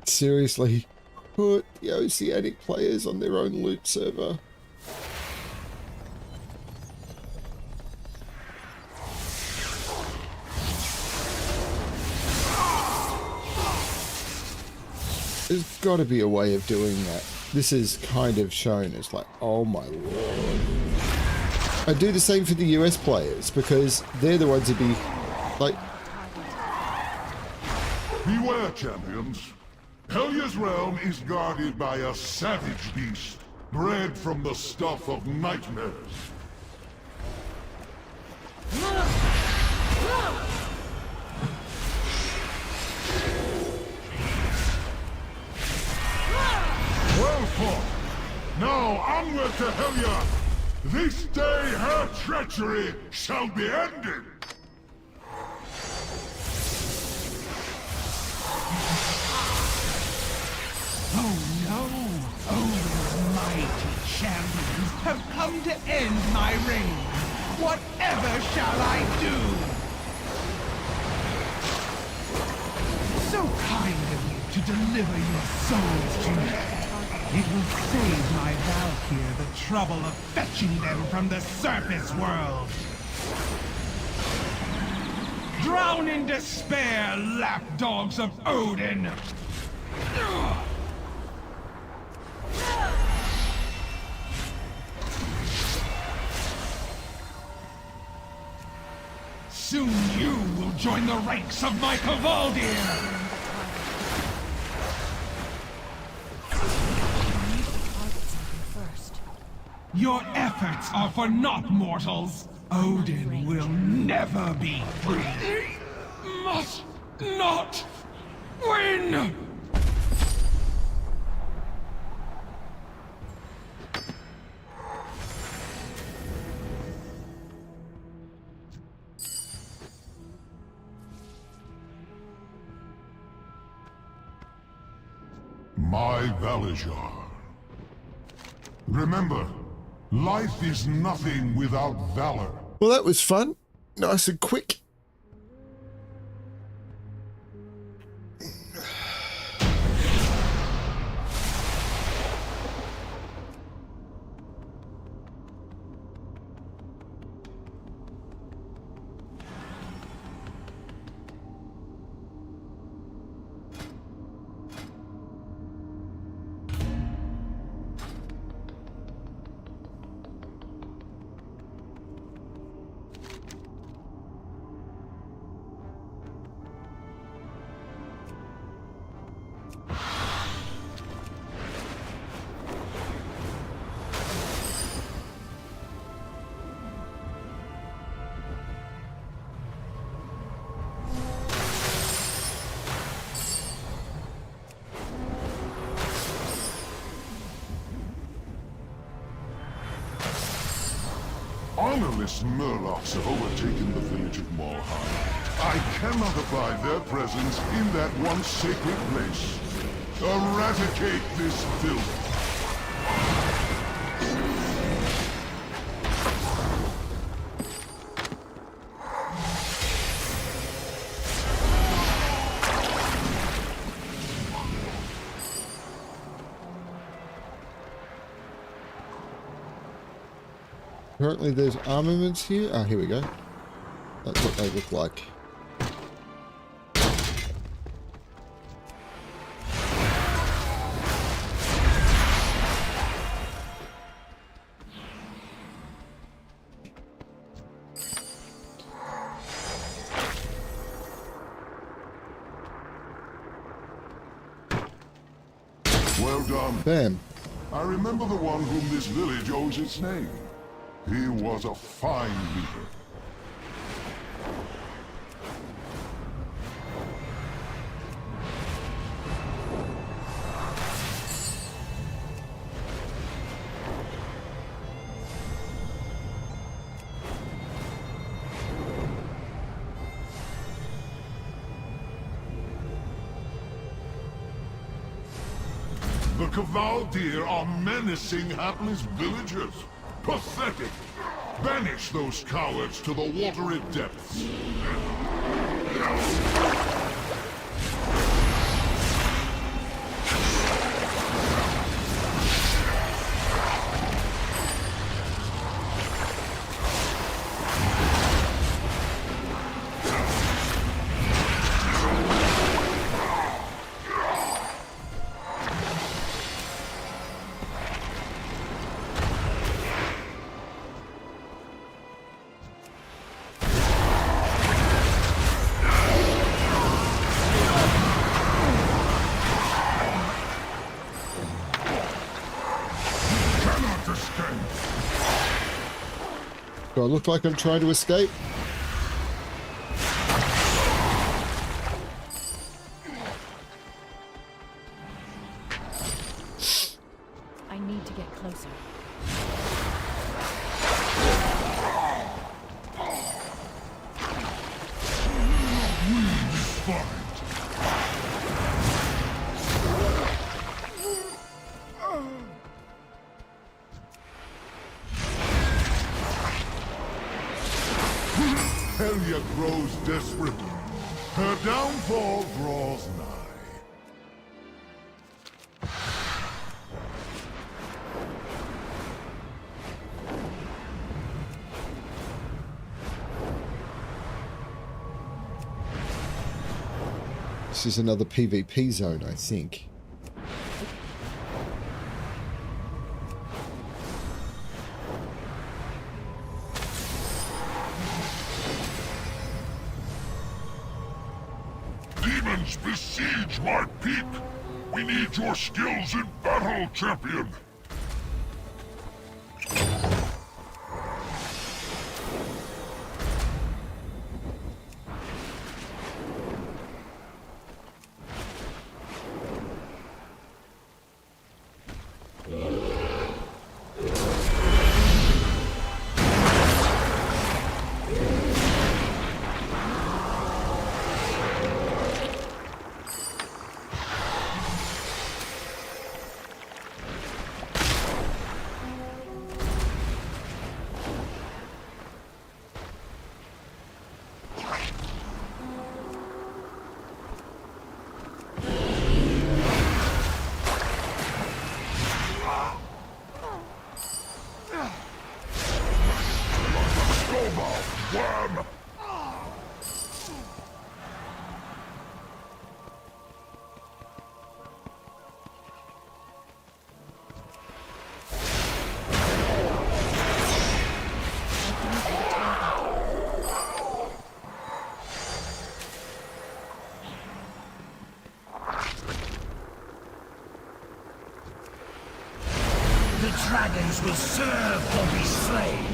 Seriously, put the Oceanic players on their own loot server. There's got to be a way of doing that. This is kind of shown as like, oh my lord. I do the same for the US players because they're the ones who be like... Beware, champions. Helya's realm is guarded by a savage beast, bred from the stuff of nightmares. Well fought. Now onward to Helya. This day her treachery shall be ended. Oh no! Odin's mighty champions have come to end my reign. Whatever shall I do? So kind of you to deliver your souls to me. It will save my Valkyr the trouble of fetching them from the surface world. Drown in despair, lapdogs of Odin! Soon you will join the ranks of my Kavaldir! Your efforts are for naught, mortals. Odin will never be free. He must not win! My Valajar. Remember, life is nothing without valor. Well, that was fun. Nice and quick. faithless Murlocs have overtaken the village of Malheim. I cannot abide their presence in that once sacred place. Eradicate this filth. Apparently there's armaments here. Ah, here we go. That's what they look like. Well done. Bam. I remember the one whom this village owes its name. He was a fine leader. The Cavaldir are menacing hapless villagers. Pathetic! Banish those cowards to the watery depths. Do I look like I'm trying to escape? I need to get closer. Helya grows desperate. Her downfall draws nigh. This is another PvP zone, I think. Demons besiege my peak! We need your skills in battle, champion! Wham! The dragons will serve or be slain.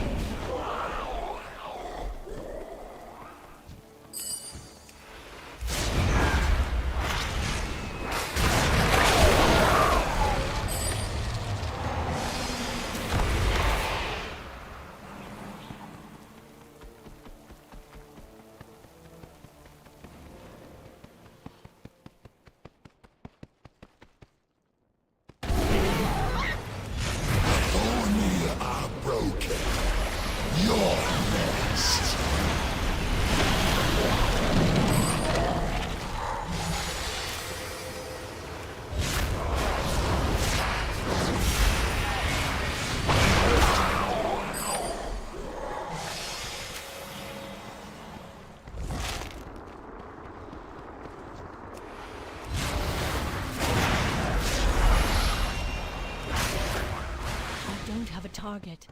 target.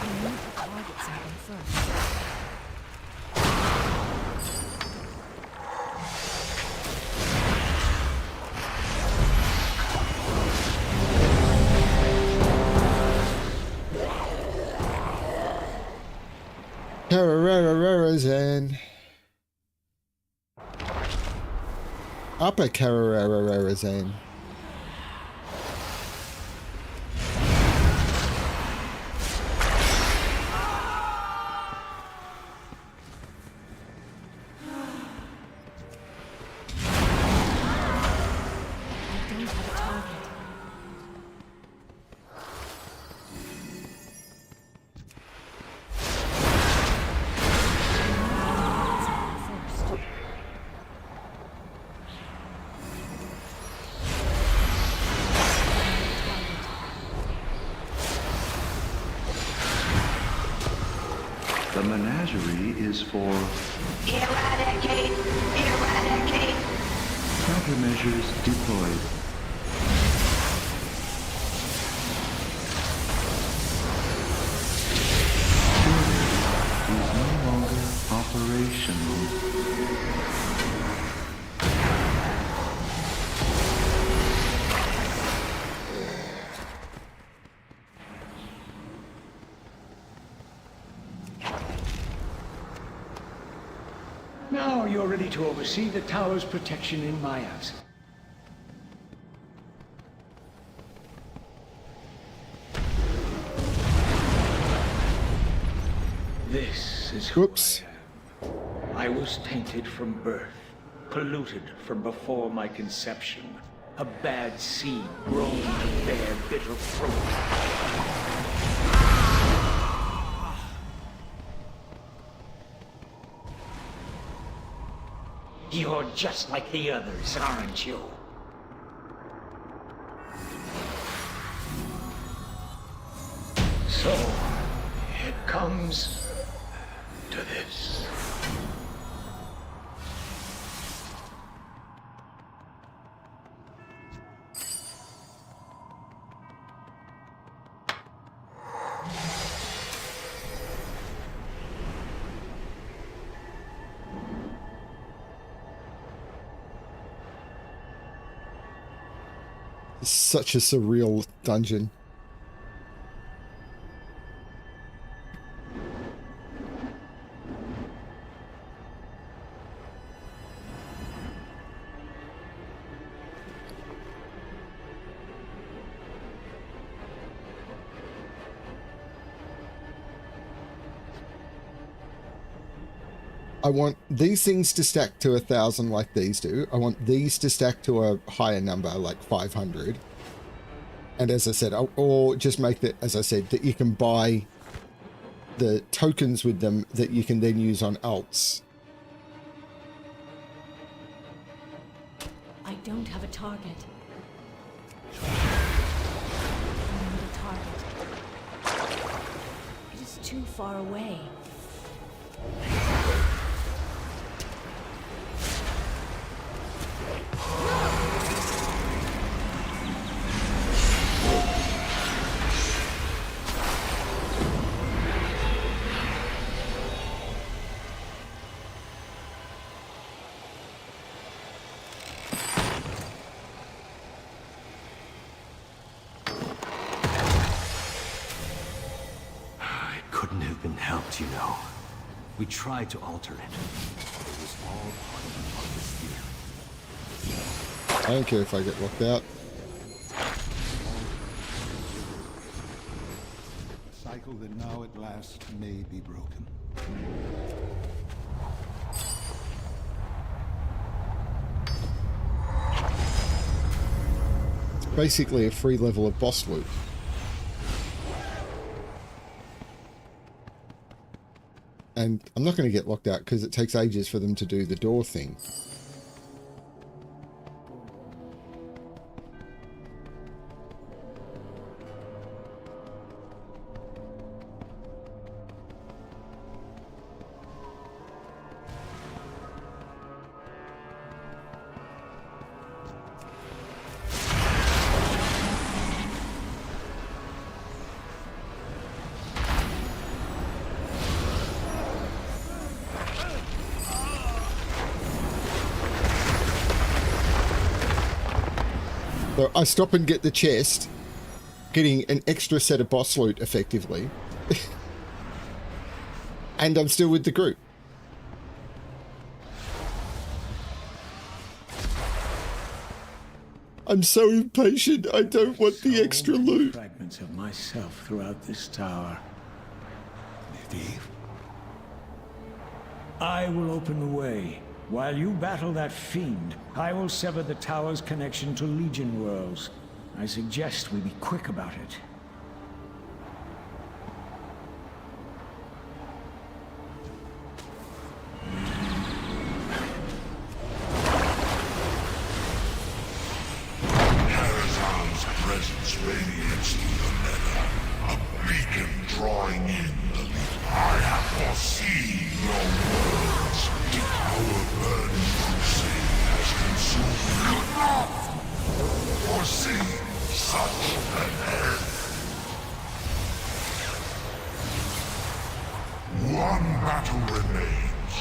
Remove the target symbol first. Carararazan. Upper Carararazan. The menagerie is for Eradicate! Eradicate! countermeasures deployed. Curator is no longer operational. Now you're ready to oversee the tower's protection in my absence. This is who I am. I was tainted from birth, polluted from before my conception. A bad seed grown to bear bitter fruit. You're just like the others, aren't you? So, it comes to this. Such a surreal dungeon. I want these things to stack to 1,000 like these do. I want these to stack to a higher number like 500. And as I said, or just make that, as I said, that you can buy the tokens with them that you can then use on alts. I don't have a target. I need a target. It is too far away. You know, we tried to alter it. It was all part of the Heartless theory. I don't care if I get locked out. A cycle that now at last may be broken. It's basically a free level of boss loot. And I'm not going to get locked out because it takes ages for them to do the door thing. So I stop and get the chest, getting an extra set of boss loot effectively. And I'm still with the group. I'm so impatient. I don't want the extra loot. Fragments of myself throughout this tower. Medivh? I will open the way. While you battle that fiend, I will sever the tower's connection to Legion worlds. I suggest we be quick about it. Harazan's presence radiates through the nether, a beacon drawing in the leap. I have foreseen your words. Our burning crusade has consumed. Could not foresee such an end. One battle remains.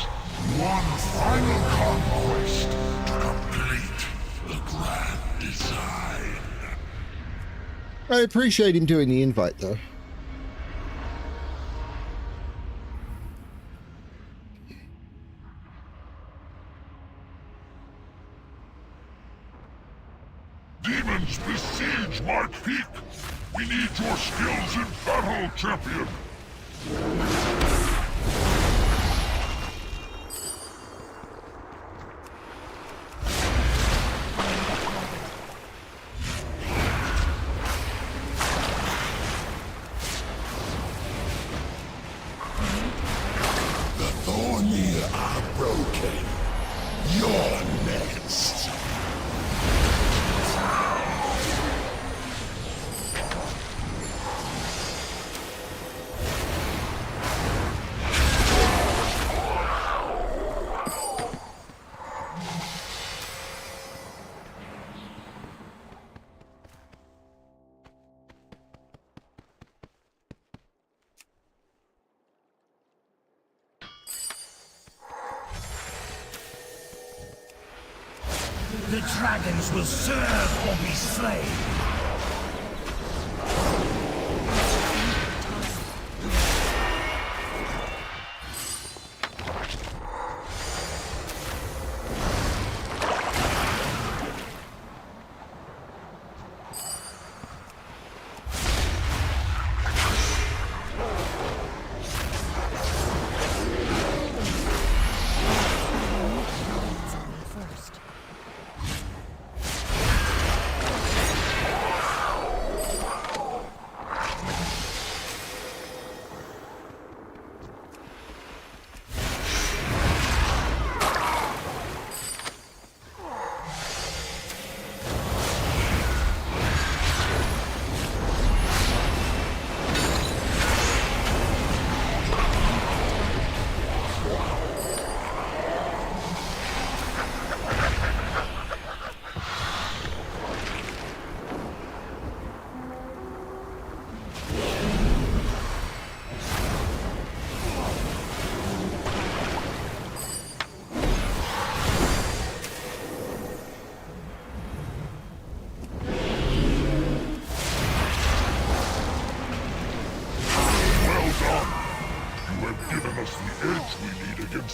One final conquest to complete the grand design. I appreciate him doing the invite, though. Demons besiege my peak! We need your skills in battle, champion! The Thornir are broken. You're next. The dragons will serve or be slain.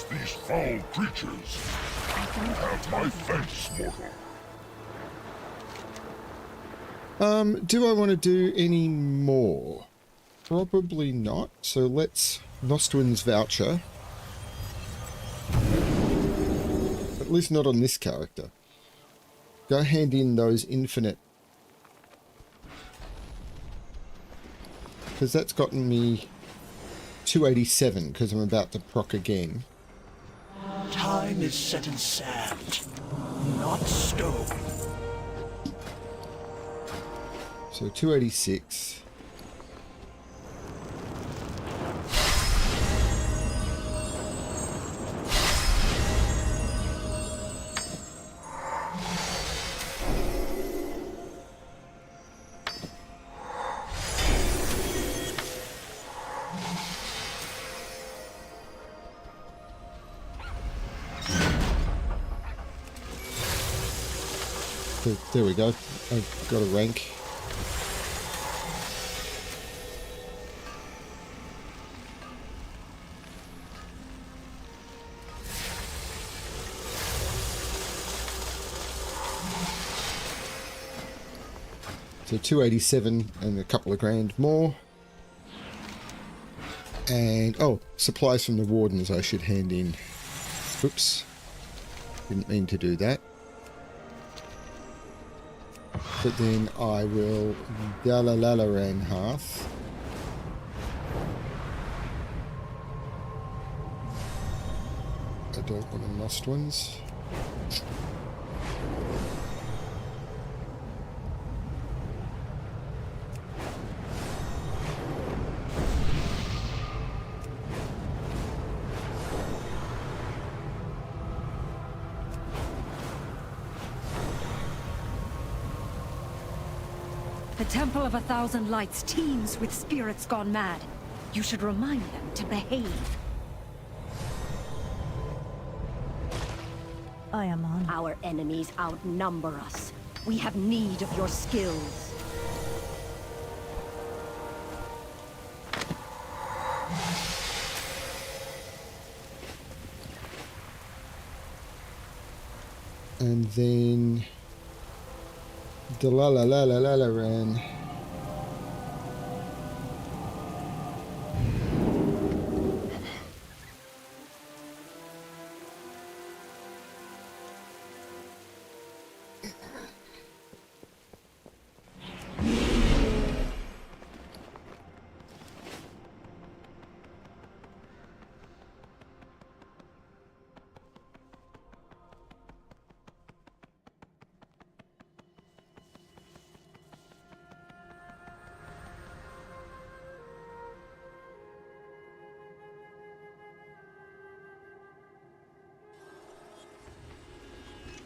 These foul creatures. You have my thanks, mortal. Do I want to do any more? Probably not. So let's Nostwin's voucher. At least not on this character. Go hand in those infinite. Because that's gotten me 287 because I'm about to proc again. Time is set in sand, not stone. So 286. There we go. I've got a rank. So 287 and a couple of grand more. And, oh, supplies from the wardens I should hand in. Oops. Didn't mean to do that. But then I will Dalalaran Hearth. I don't want them lost ones. The Temple of 1,000 Lights teems with spirits gone mad. You should remind them to behave. I am on. Our enemies outnumber us. We have need of your skills. And then Dalalaran.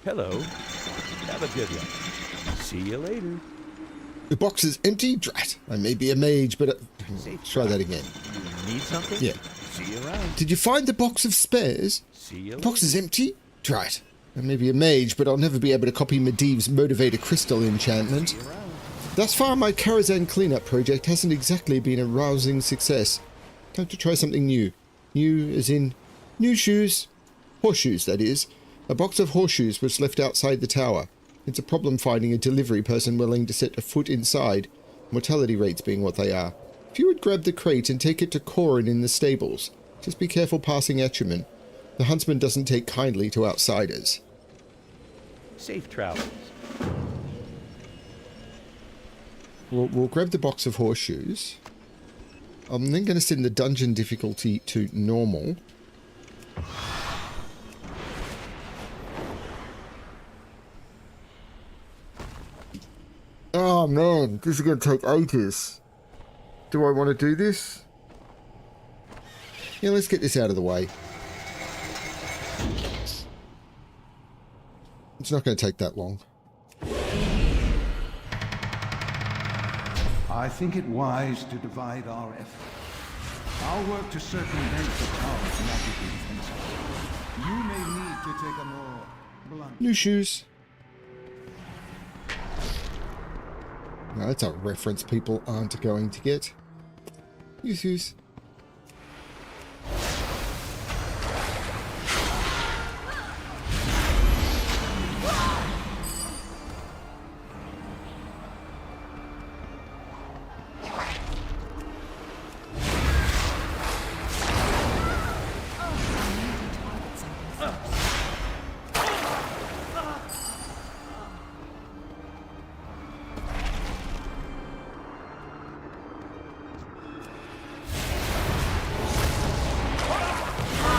Hello. Have a good one. See you later. The box is empty? Drat. I may be a mage, but... try that again. You need something? Yeah. See you around. Did you find the box of spares? See you The box is empty? Drat. I may be a mage, but I'll never be able to copy Medivh's Motivator Crystal enchantment. Thus far, my Karazhan cleanup project hasn't exactly been a rousing success. Time to try something new. New as in new shoes. Horseshoes, that is. A box of horseshoes was left outside the tower. It's a problem finding a delivery person willing to set a foot inside, mortality rates being what they are. If you would grab the crate and take it to Corin in the stables, just be careful passing Etcherman. The huntsman doesn't take kindly to outsiders. Safe travels. We'll grab the box of horseshoes. I'm then going to send the dungeon difficulty to normal. Oh man, this is going to take ages. Do I want to do this? Yeah, let's get this out of the way. It's not going to take that long. I think it wise to divide our efforts. I'll work to circumvent the tower's magical defenses. You may need to take a more blunt... New shoes. Now that's a reference people aren't going to get. New shoes.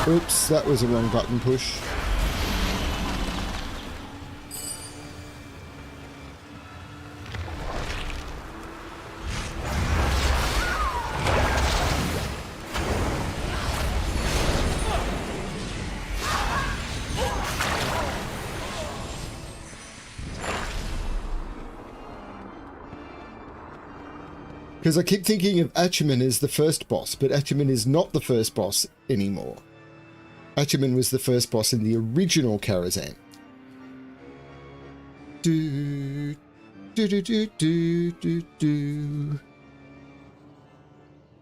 Oops, that was a wrong button push. Because I keep thinking of Etcherman as the first boss, but Etcherman is not the first boss anymore. Etcherman was the first boss in the original Karazhan. do, do, do, do, do, do, do.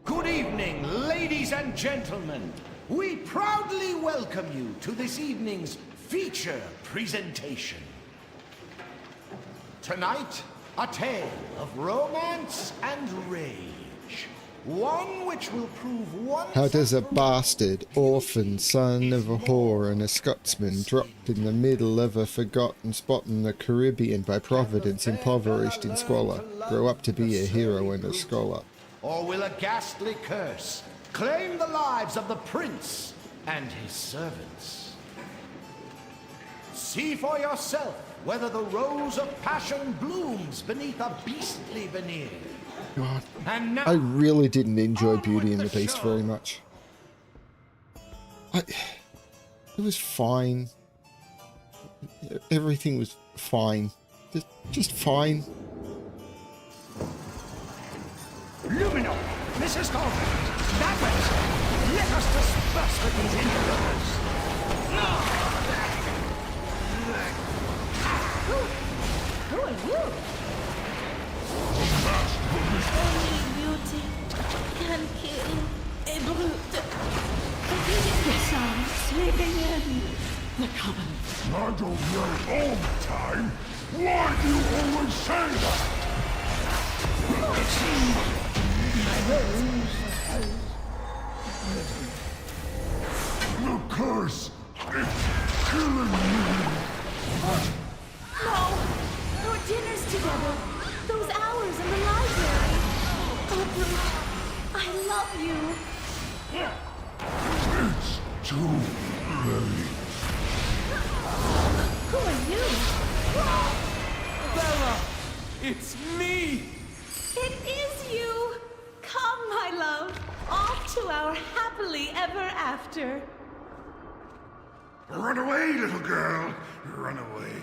Good evening, ladies and gentlemen. We proudly welcome you to this evening's feature presentation. Tonight, a tale of romance and rage. One which will prove one... How does a bastard, orphan, son of a whore and a Scotsman, dropped in the middle of a forgotten spot in the Caribbean by Providence, impoverished in squalor, grow up to be a hero and a scholar? Or will a ghastly curse claim the lives of the prince and his servants? See for yourself whether the rose of passion blooms beneath a beastly veneer. God, And now, I really didn't enjoy Beauty and the Beast very much. It was fine. Everything was fine. Just fine. Lumino, Mrs. Colvin, that way. Let us disperse with these interlopers. Who are you? Only beauty can kill a brute. Yes, I'm sleeping in the common. I don't know all the time. Why do you always say that? The curse is killing me. No! Our dinner's together. Those hours in the library. Oh, Brute, I love you. It's too late. Who are you? Bella! It's me! It is you! Come, my love, off to our happily ever after. Run away, little girl. Run away.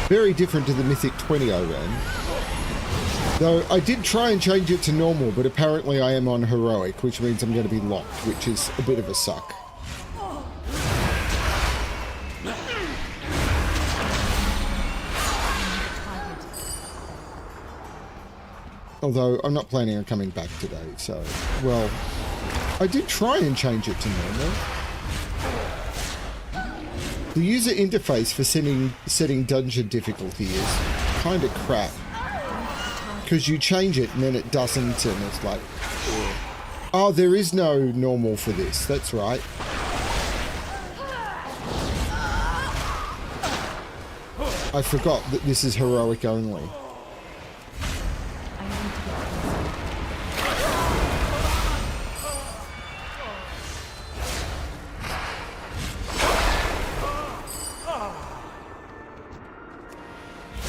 Very different to the Mythic 20 I ran. Though I did try and change it to normal, but apparently I am on heroic, which means I'm going to be locked, which is a bit of a suck. Although I'm not planning on coming back today, so... Well, I did try and change it to normal. The user interface for setting dungeon difficulty is kind of crap. Because you change it and then it doesn't, and it's like... Oh, there is no normal for this, that's right. I forgot that this is heroic only.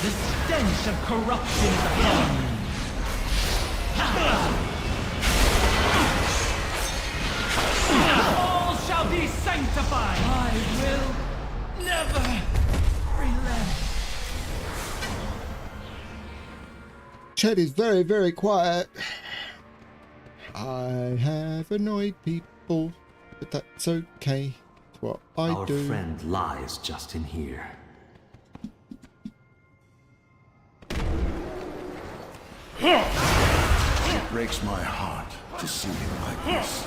The stench of corruption is upon me. All shall be sanctified. I will never relent. Chat is very, very quiet. I have annoyed people, but that's okay. It's what I do. Our friend lies just in here. breaks my heart to see him like this.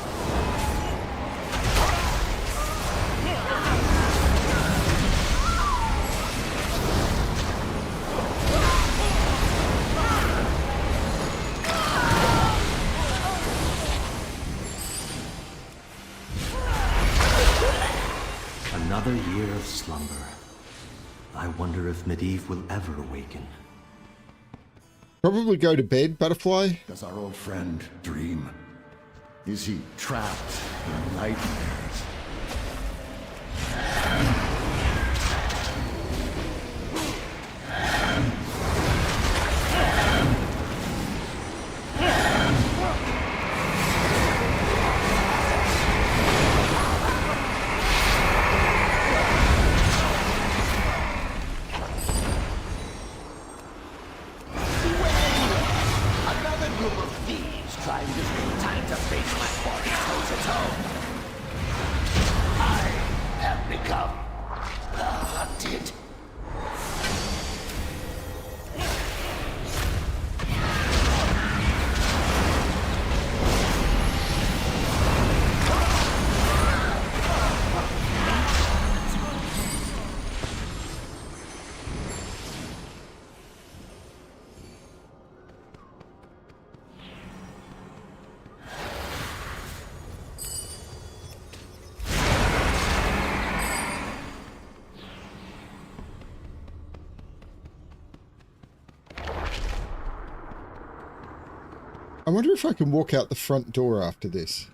Another year of slumber. I wonder if Medivh will ever awaken. Probably go to bed, Butterfly. Does our old friend dream? Is he trapped in nightmares? I wonder if I can walk out the front door after this.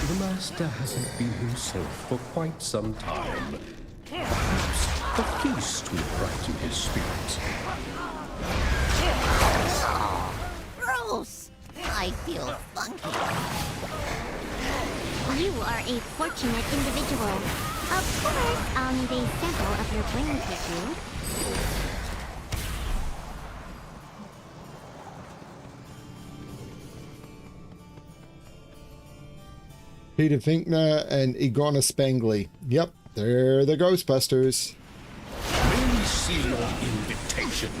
The master hasn't been himself for quite some time. Perhaps the feast will brighten his spirits. Gross! I feel funky. You are a fortunate individual. Of course, I'll need a sample of your brain tissue. Peter Vinkner and Iguana Spangley. Yep, they're the Ghostbusters. May we see your invitation?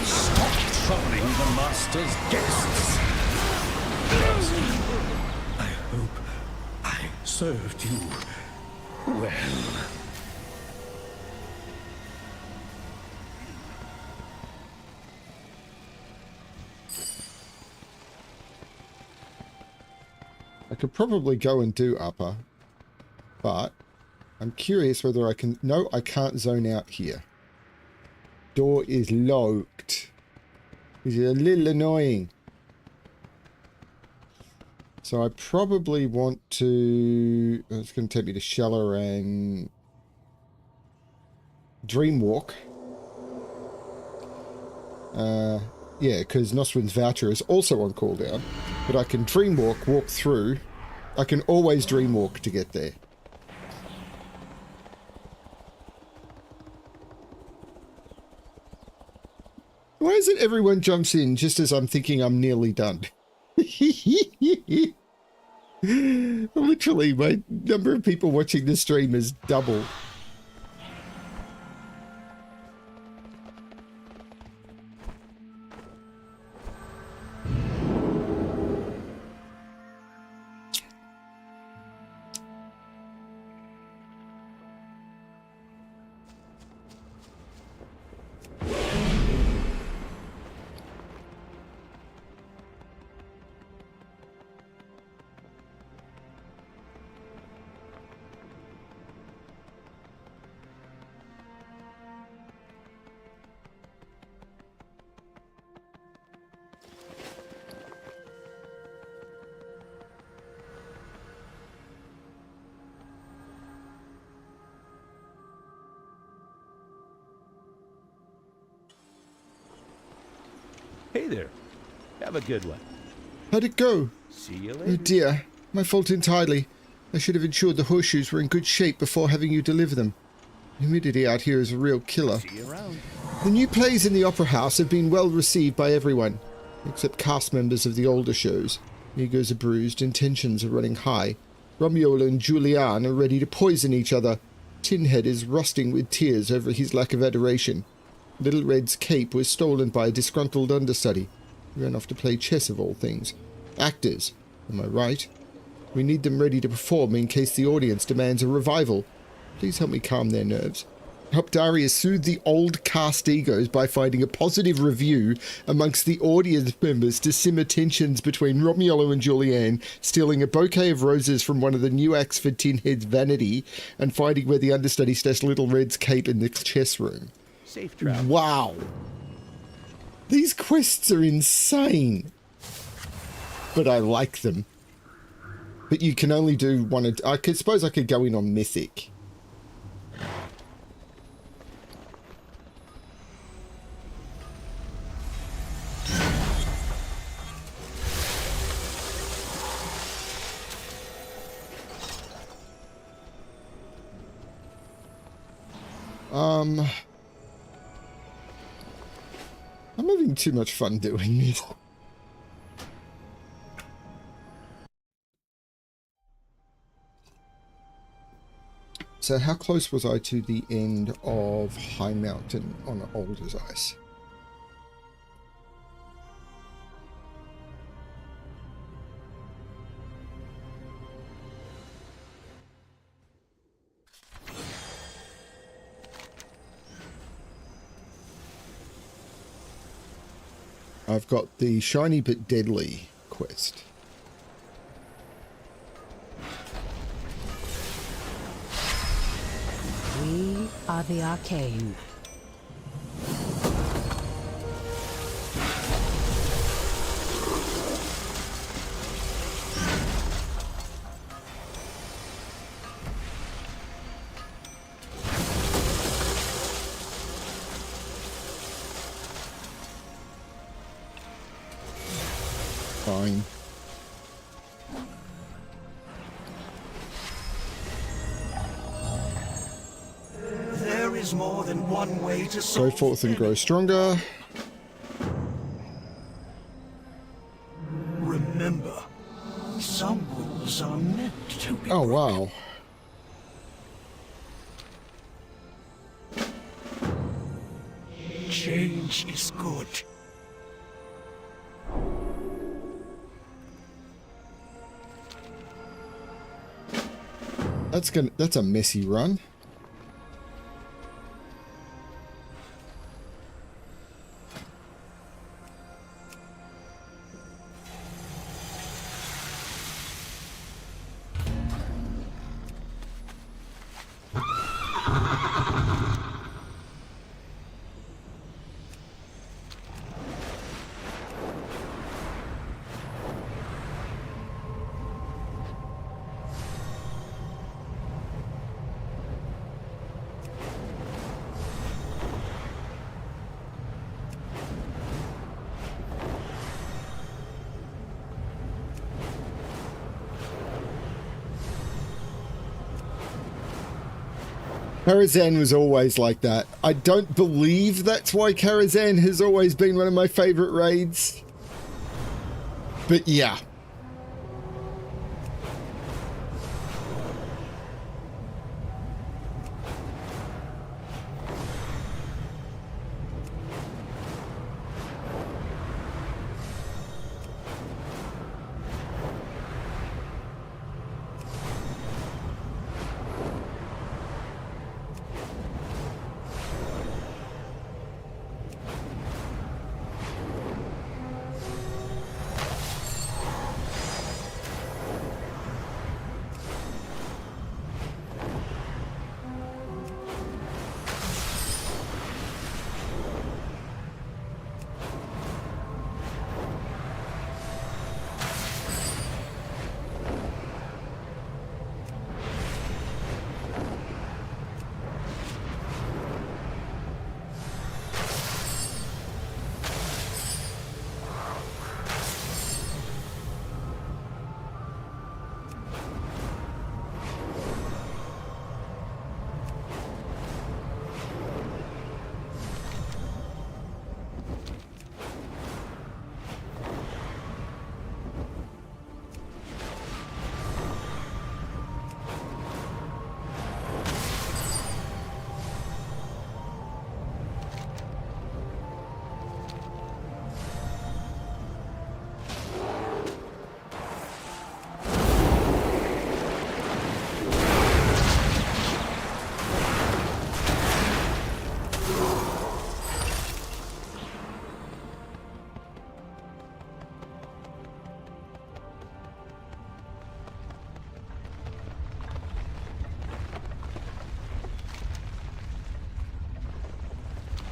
Stop troubling the master's guests. I hope I served you well. I could probably go and do upper, but I'm curious whether I can... No, I can't zone out here. Door is locked. Which is a little annoying. So I probably want to... It's going to take me to Sheller and Dreamwalk. Yeah, because Noswin's Voucher is also on cooldown. But I can Dreamwalk, walk through. I can always Dreamwalk to get there. Why is it everyone jumps in just as I'm thinking I'm nearly done? Literally, my number of people watching this stream is double. Hey there. Have a good one. How'd it go? See you later. Oh dear, my fault entirely. I should have ensured the horseshoes were in good shape before having you deliver them. Humidity out here is a real killer. See you around. The new plays in the Opera House have been well received by everyone, except cast members of the older shows. Egos are bruised and tensions are running high. Romuald and Julian are ready to poison each other. Tinhead is rusting with tears over his lack of adoration. Little Red's cape was stolen by a disgruntled understudy. He ran off to play chess of all things. Actors, am I right? We need them ready to perform in case the audience demands a revival. Please help me calm their nerves. Help Darius soothe the old cast egos by finding a positive review amongst the audience members to simmer tensions between Romulo and Julianne, stealing a bouquet of roses from one of the new acts for Tinhead's vanity, and finding where the understudy stashed Little Red's cape in the chess room. Safe travel. Wow. These quests are insane. But I like them. But you can only do one. I suppose I could go in on Mythic. I'm having too much fun doing this. So how close was I to the end of High Mountain on Old as Ice? I've got the Shiny but Deadly quest. We are the Arcane. Fine. There is more than one way to Go solve. forth and grow stronger. Remember, some rules are meant to be. Oh, wow. Change is good. That's a messy run. Karazhan was always like that. I don't believe that's why Karazhan has always been one of my favorite raids. But yeah.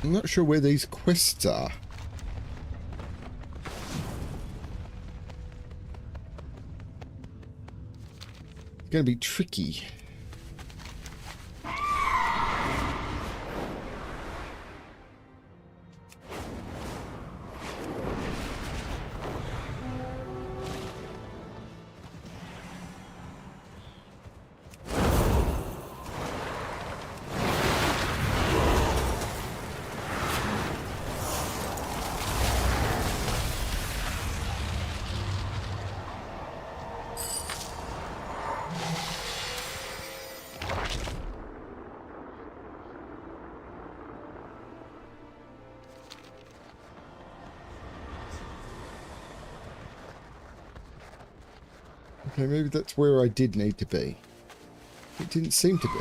I'm not sure where these quests are. It's going to be tricky. Okay, maybe that's where I did need to be. It didn't seem to be.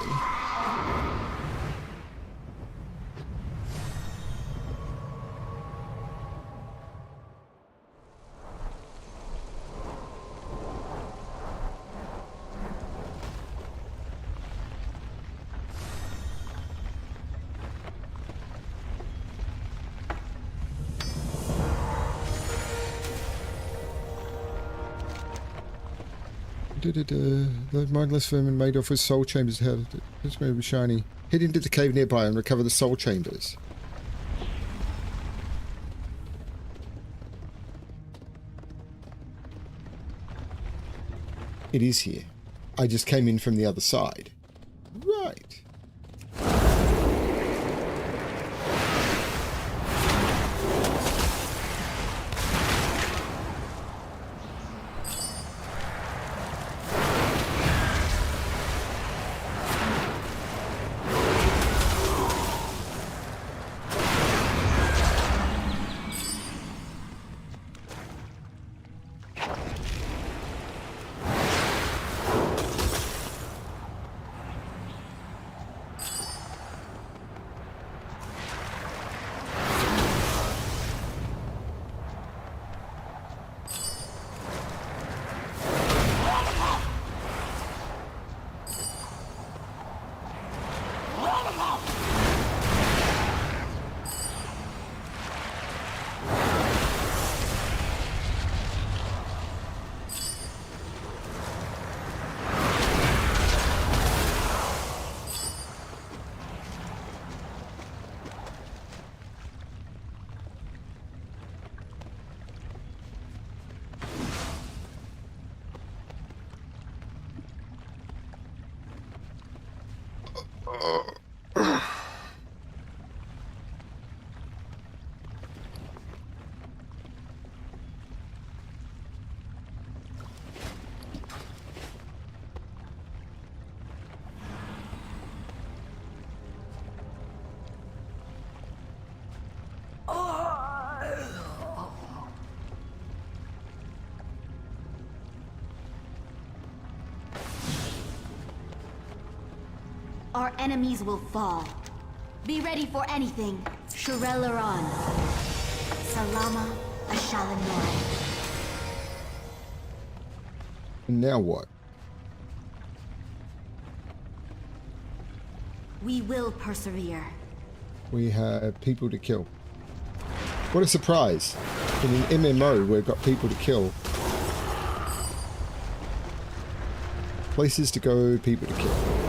The mindless vermin made off with soul chambers. How did this may be shiny? Head into the cave nearby and recover the soul chambers. It is here. I just came in from the other side. Right. Our enemies will fall. Be ready for anything. Shurelaran. Salama Ashalanoi. And now what? We will persevere. We have people to kill. What a surprise. In an MMO, we've got people to kill. Places to go, people to kill.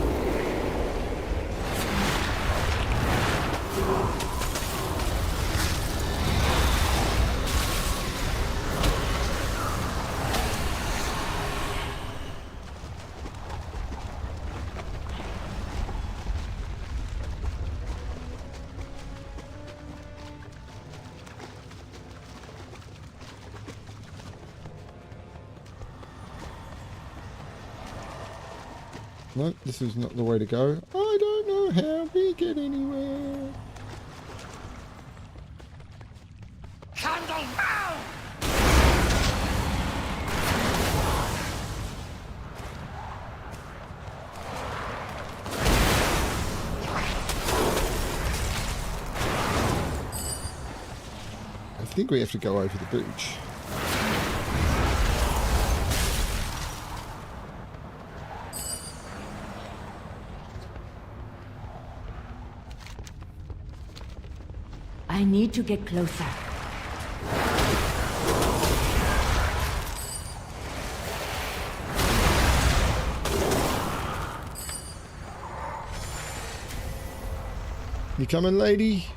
No, this is not the way to go. I don't know how we get anywhere. Candle now! I think we have to go over the bridge. I need to get closer. You coming, lady?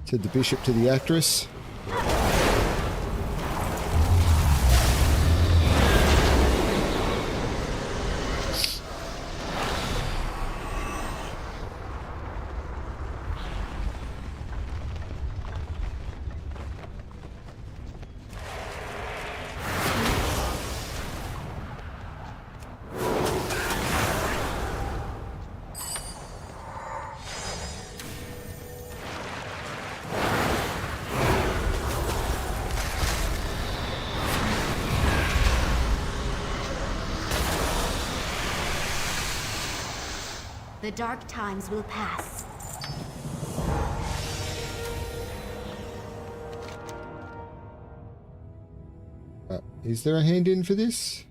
Said the bishop to the actress. The dark times will pass. Is there a hand in for this?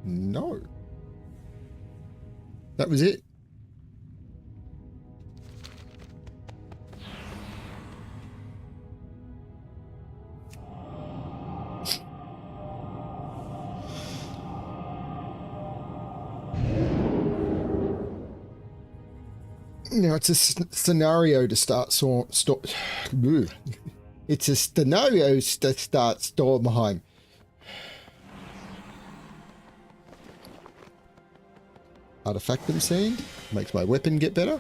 No. That was it. Now it's a scenario to start it's a scenario to start Stormheim. Artifactum sand makes my weapon get better.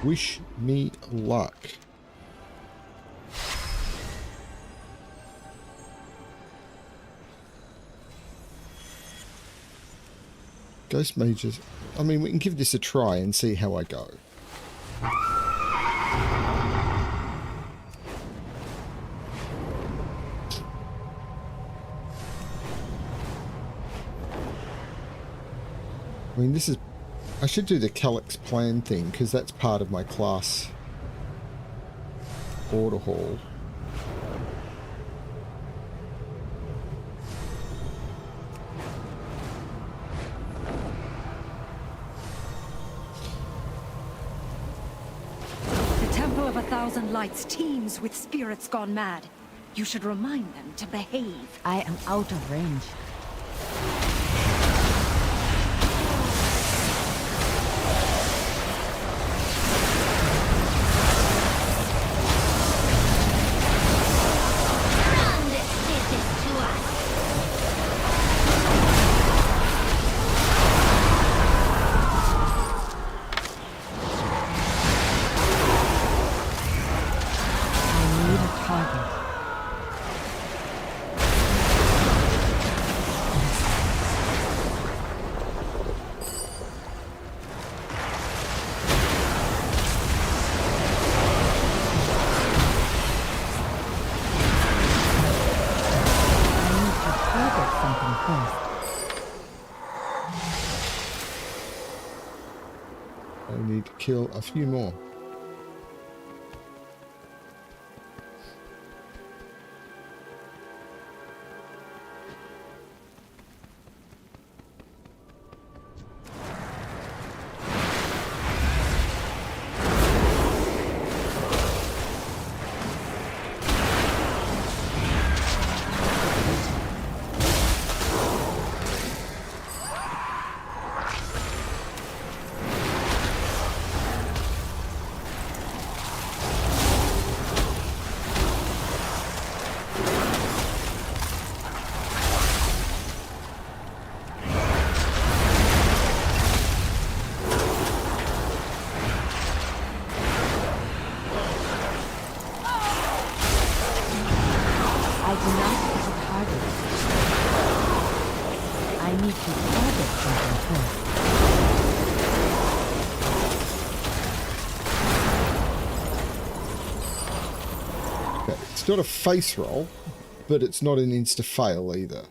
Wish me luck. Ghost mages. I mean, we can give this a try and see how I go. I mean, this is... I should do the Calyx plan thing, because that's part of my class order hall. The Temple of 1,000 Lights teems with spirits gone mad. You should remind them to behave. I am out of range. I need to kill a few more. It's not a face roll, but it's not an insta-fail either.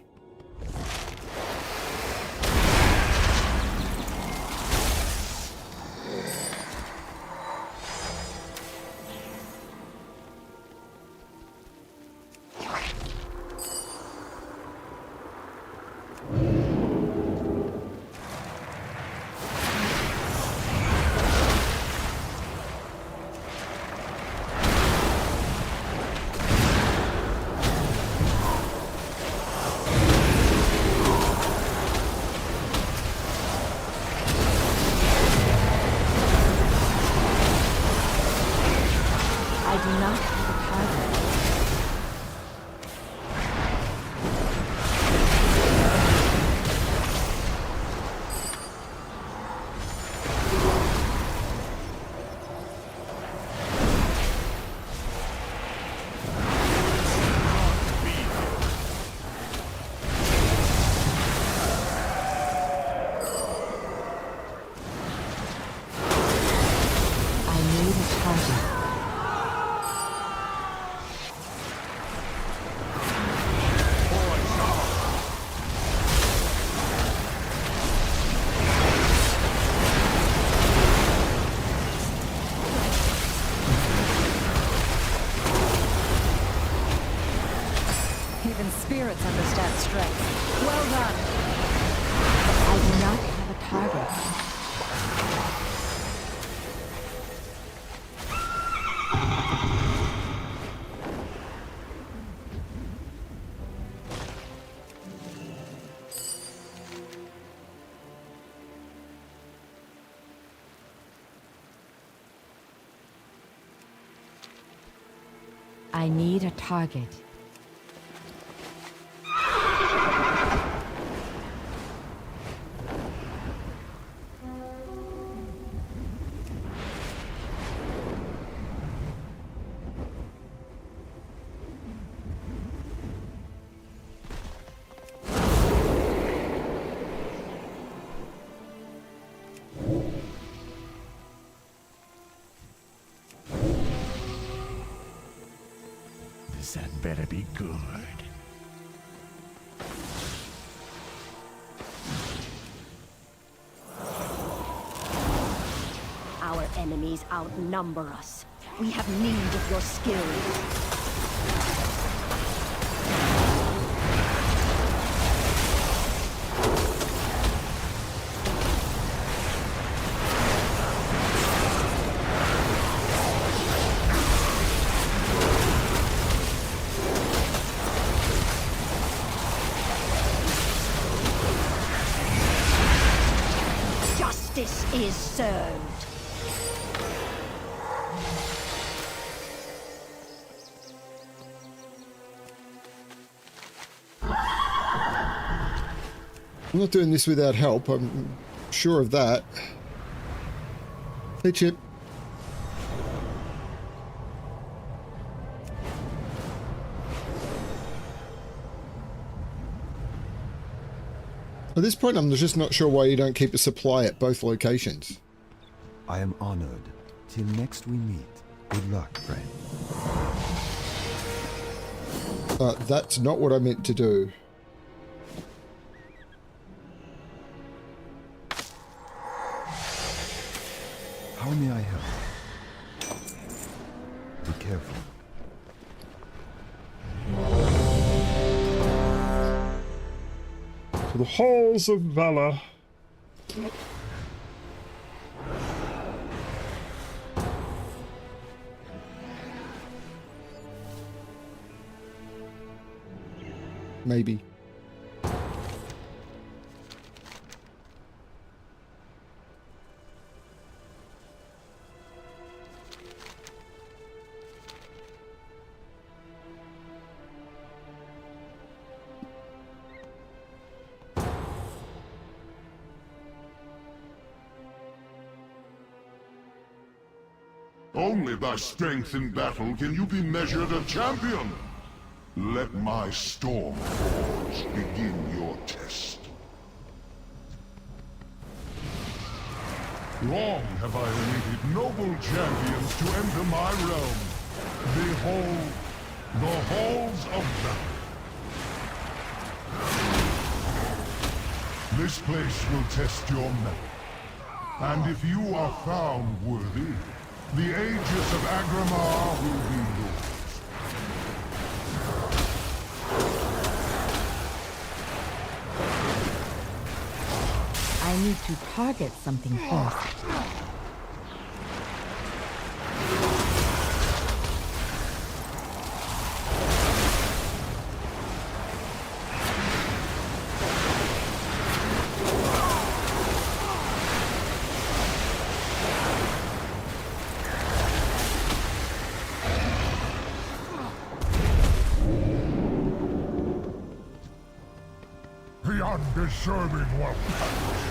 Even spirits understand strength. Well done. I do not have a target. I need a target. That better be good. Our enemies outnumber us. We have need of your skill. Justice is served. I'm not doing this without help, I'm sure of that. Hey, Chip. At this point, I'm just not sure why you don't keep a supply at both locations. I am honored. Till next we meet. Good luck, friend. That's not what I meant to do. How may I help? Be careful. To the halls of valor. Maybe. Only by strength in battle can you be measured a champion. Let my storm forge begin your test. Long have I awaited noble champions to enter my realm. Behold, the halls of battle. This place will test your metal. And if you are found worthy, the Aegis of Agramar will be yours. I need to target something first. The undeserving will perish.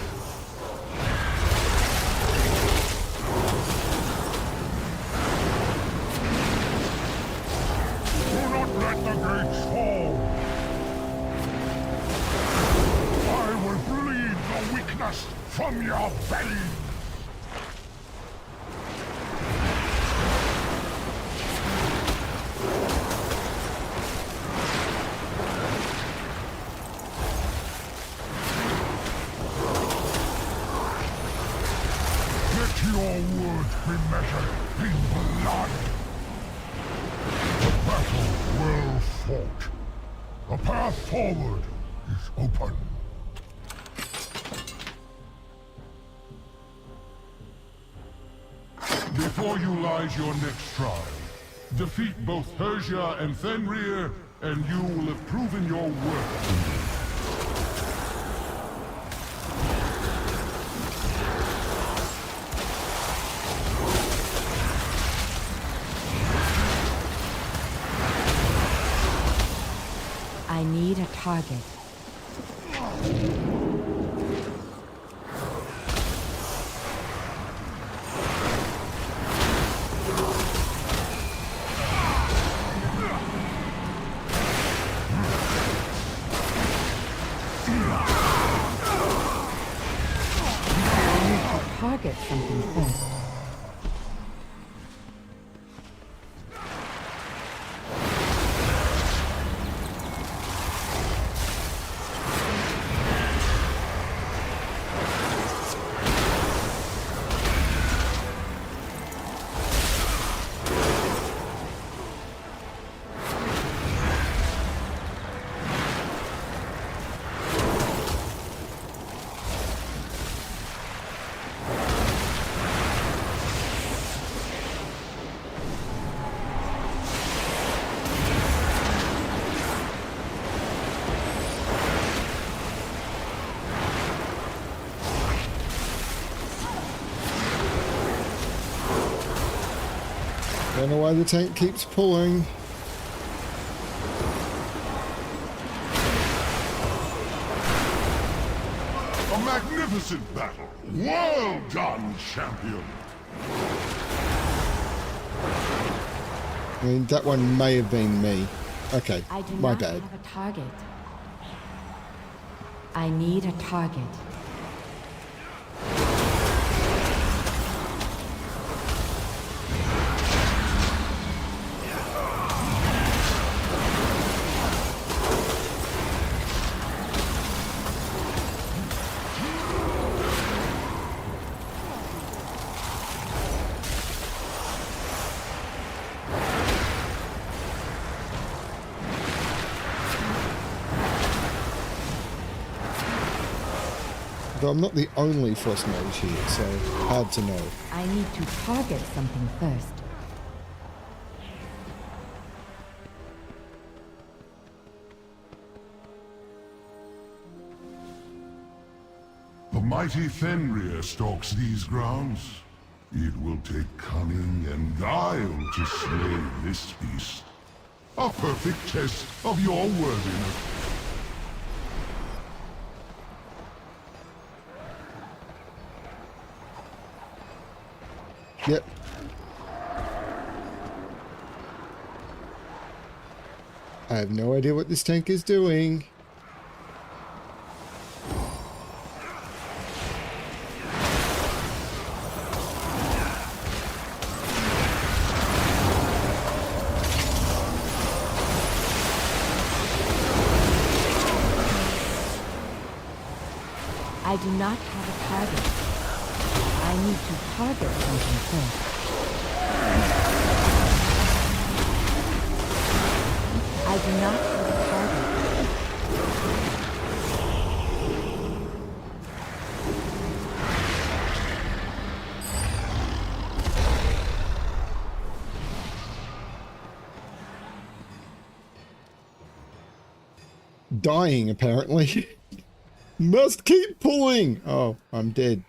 Do not let the gates fall. I will bleed the weakness from your veins. Your words be measured in blood. The battle well fought. The path forward is open. Before you lies your next trial. Defeat both Persia and Fenrir, and you will have proven your worth to me. I need a target. Target something first. Don't know why the tank keeps pulling. A magnificent battle! Well done, champion! I mean, that one may have been me. Okay, I do my not bad. have a target. I need a target. Though I'm not the only frost mage here, so hard to know. I need to target something first. The mighty Fenrir stalks these grounds. It will take cunning and guile to slay this beast. A perfect test of your worthiness. Yep. I have no idea what this tank is doing. I do not have a target. I need to target something first. I do not have a target. Dying, apparently. Must keep pulling. Oh, I'm dead.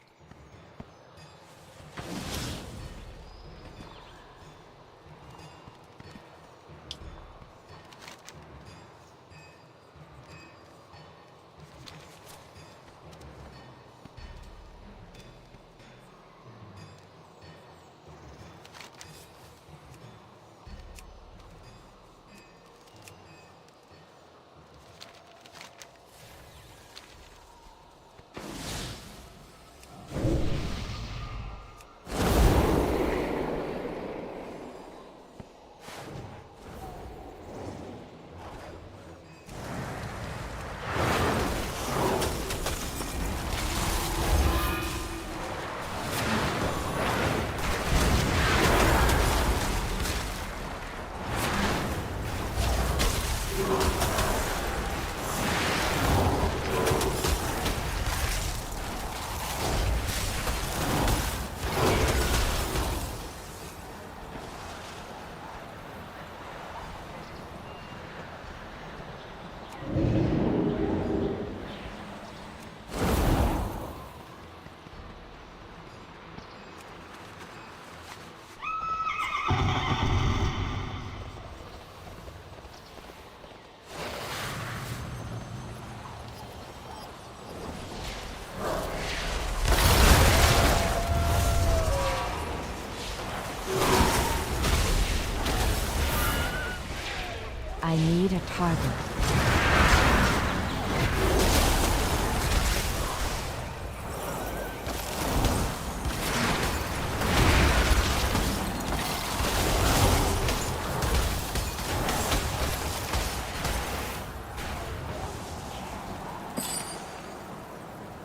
I need a target.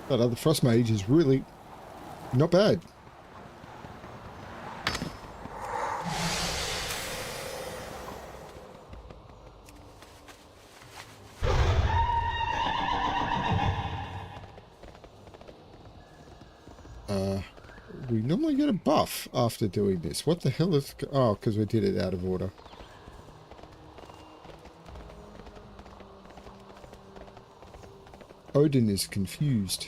That other Frost Mage is really not bad. We normally get a buff after doing this. What the hell is... Oh, because we did it out of order. Odin is confused.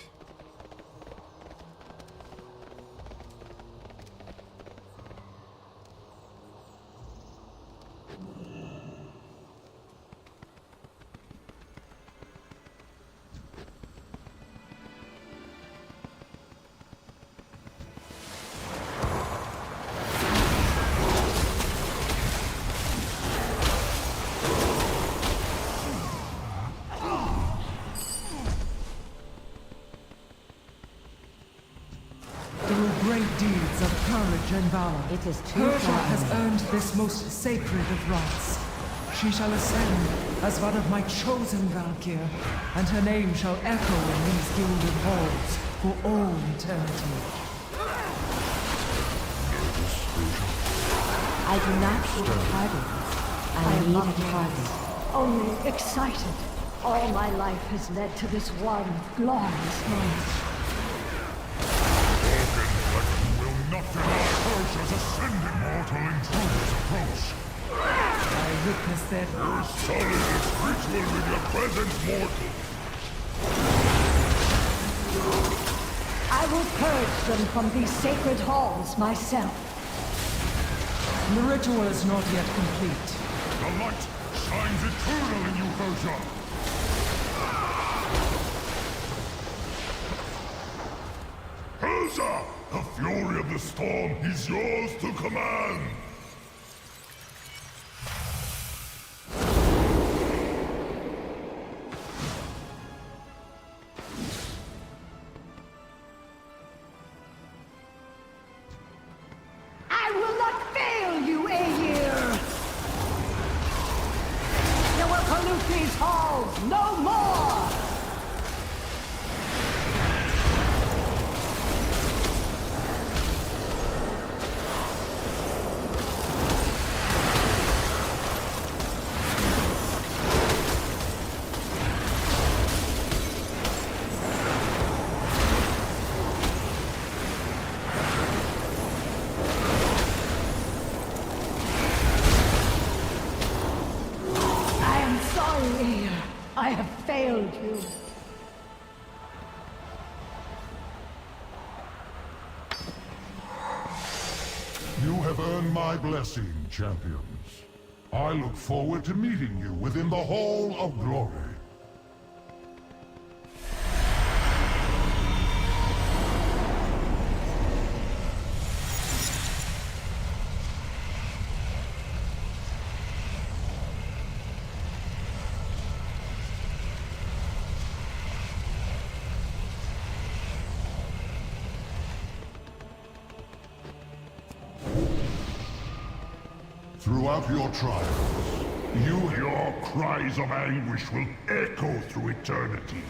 And valor. It is too Persia far has away. earned this most sacred of rites. She shall ascend as one of my chosen Valkyr, and her name shall echo in these gilded halls for all eternity. I do not need a target. I am need not a target. only excited. All my life has led to this one glorious moment. Not deny Persia's ascending mortal intruder's approach. I witnessed it. Your sully this ritual with your presence, mortal. I will purge them from these sacred halls myself. The ritual is not yet complete. The light shines eternal in you, Persia. Persia! The fury of the storm is yours to command! I will not fail you, Aegir! You will pollute these halls no more! have earned my blessing, champions. I look forward to meeting you within the Hall of Glory. Throughout your trials, your cries of anguish will echo through eternity.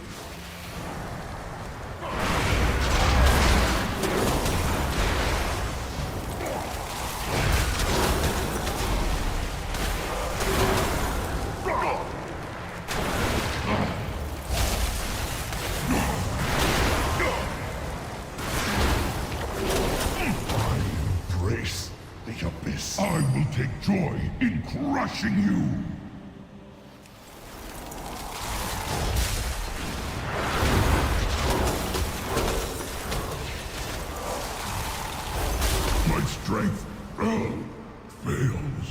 I will take joy in crushing you! My strength fails.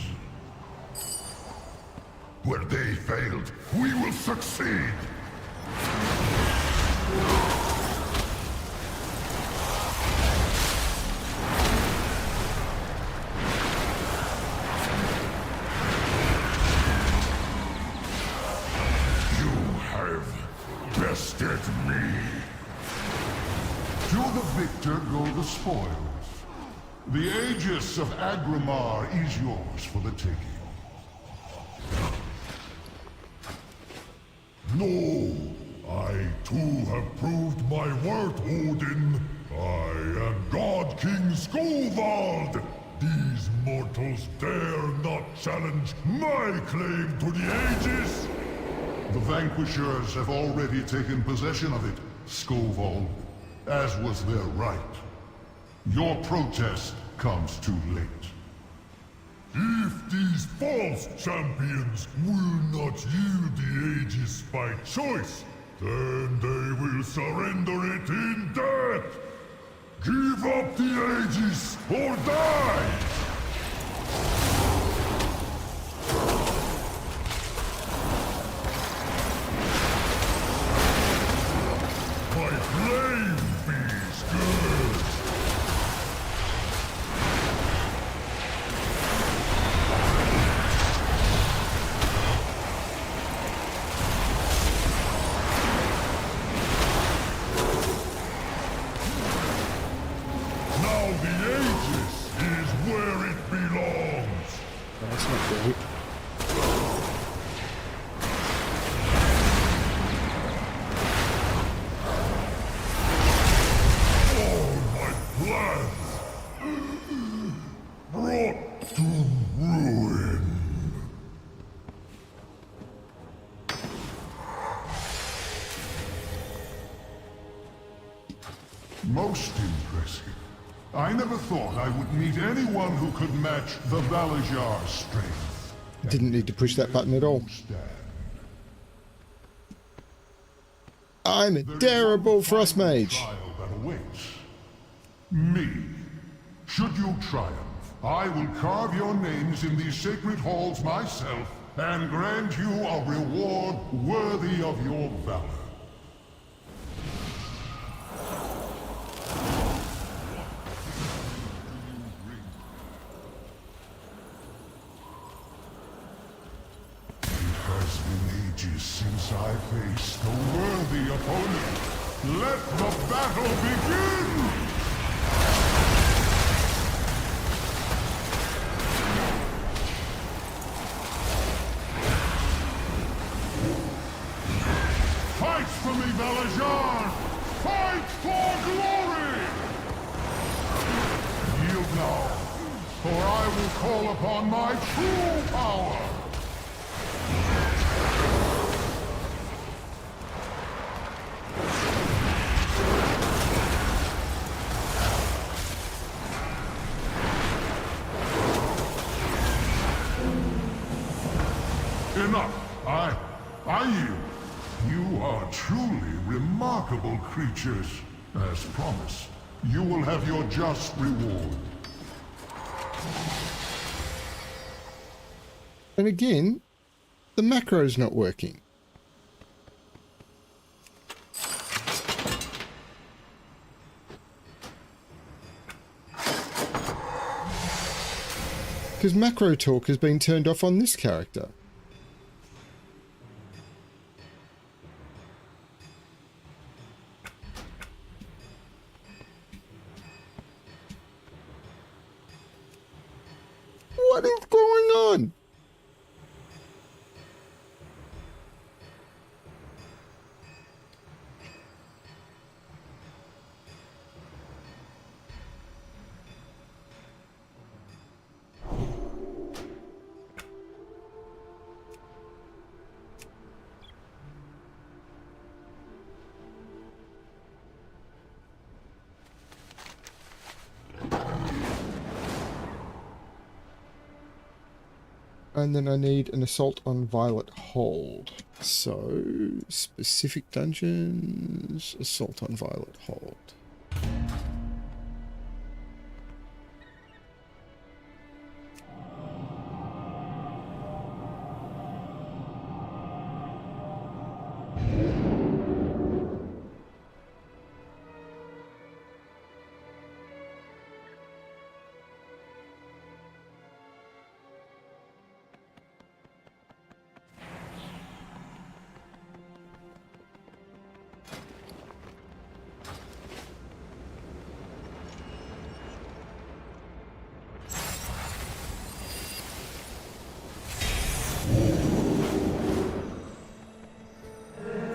Where they failed, we will succeed! Bested me. To the victor go the spoils. The Aegis of Agrimar is yours for the taking. No, I too have proved my worth, Odin. I am God King Skovald. These mortals dare not challenge my claim to the Aegis. The Vanquishers have already taken possession of it, Skovald, as was their right. Your protest comes too late. If these false champions will not yield the Aegis by choice, then they will surrender it in death! Give up the Aegis or die! Most impressive. I never thought I would meet anyone who could match the Valajar's strength. Didn't need to push that button at all. I'm a terrible frost mage. Me. Should you triumph, I will carve your names in these sacred halls myself and grant you a reward worthy of your valor. Since I faced a worthy opponent, let the battle begin! Fight for me, Valajar! Fight for glory! Yield now, for I will call upon my true power! Enough! I yield. You are truly remarkable creatures. As promised, you will have your just reward. And again, the macro's not working. Because macro talk has been turned off on this character. What is going on? And then I need an assault on Violet Hold. So, specific dungeons, assault on Violet Hold.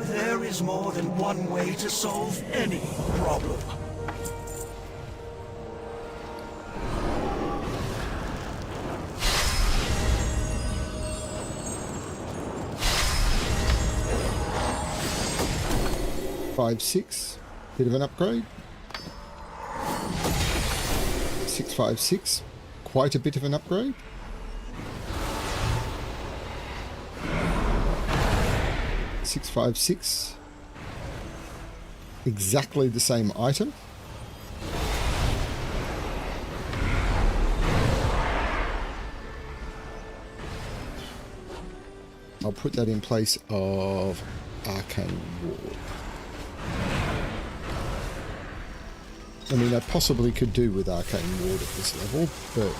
There is more than one way to solve any problem. Five, 6, bit of an upgrade. 656, quite a bit of an upgrade. 656, exactly the same item. I'll put that in place of Arcane Ward. I mean, I possibly could do with Arcane Ward at this level, but...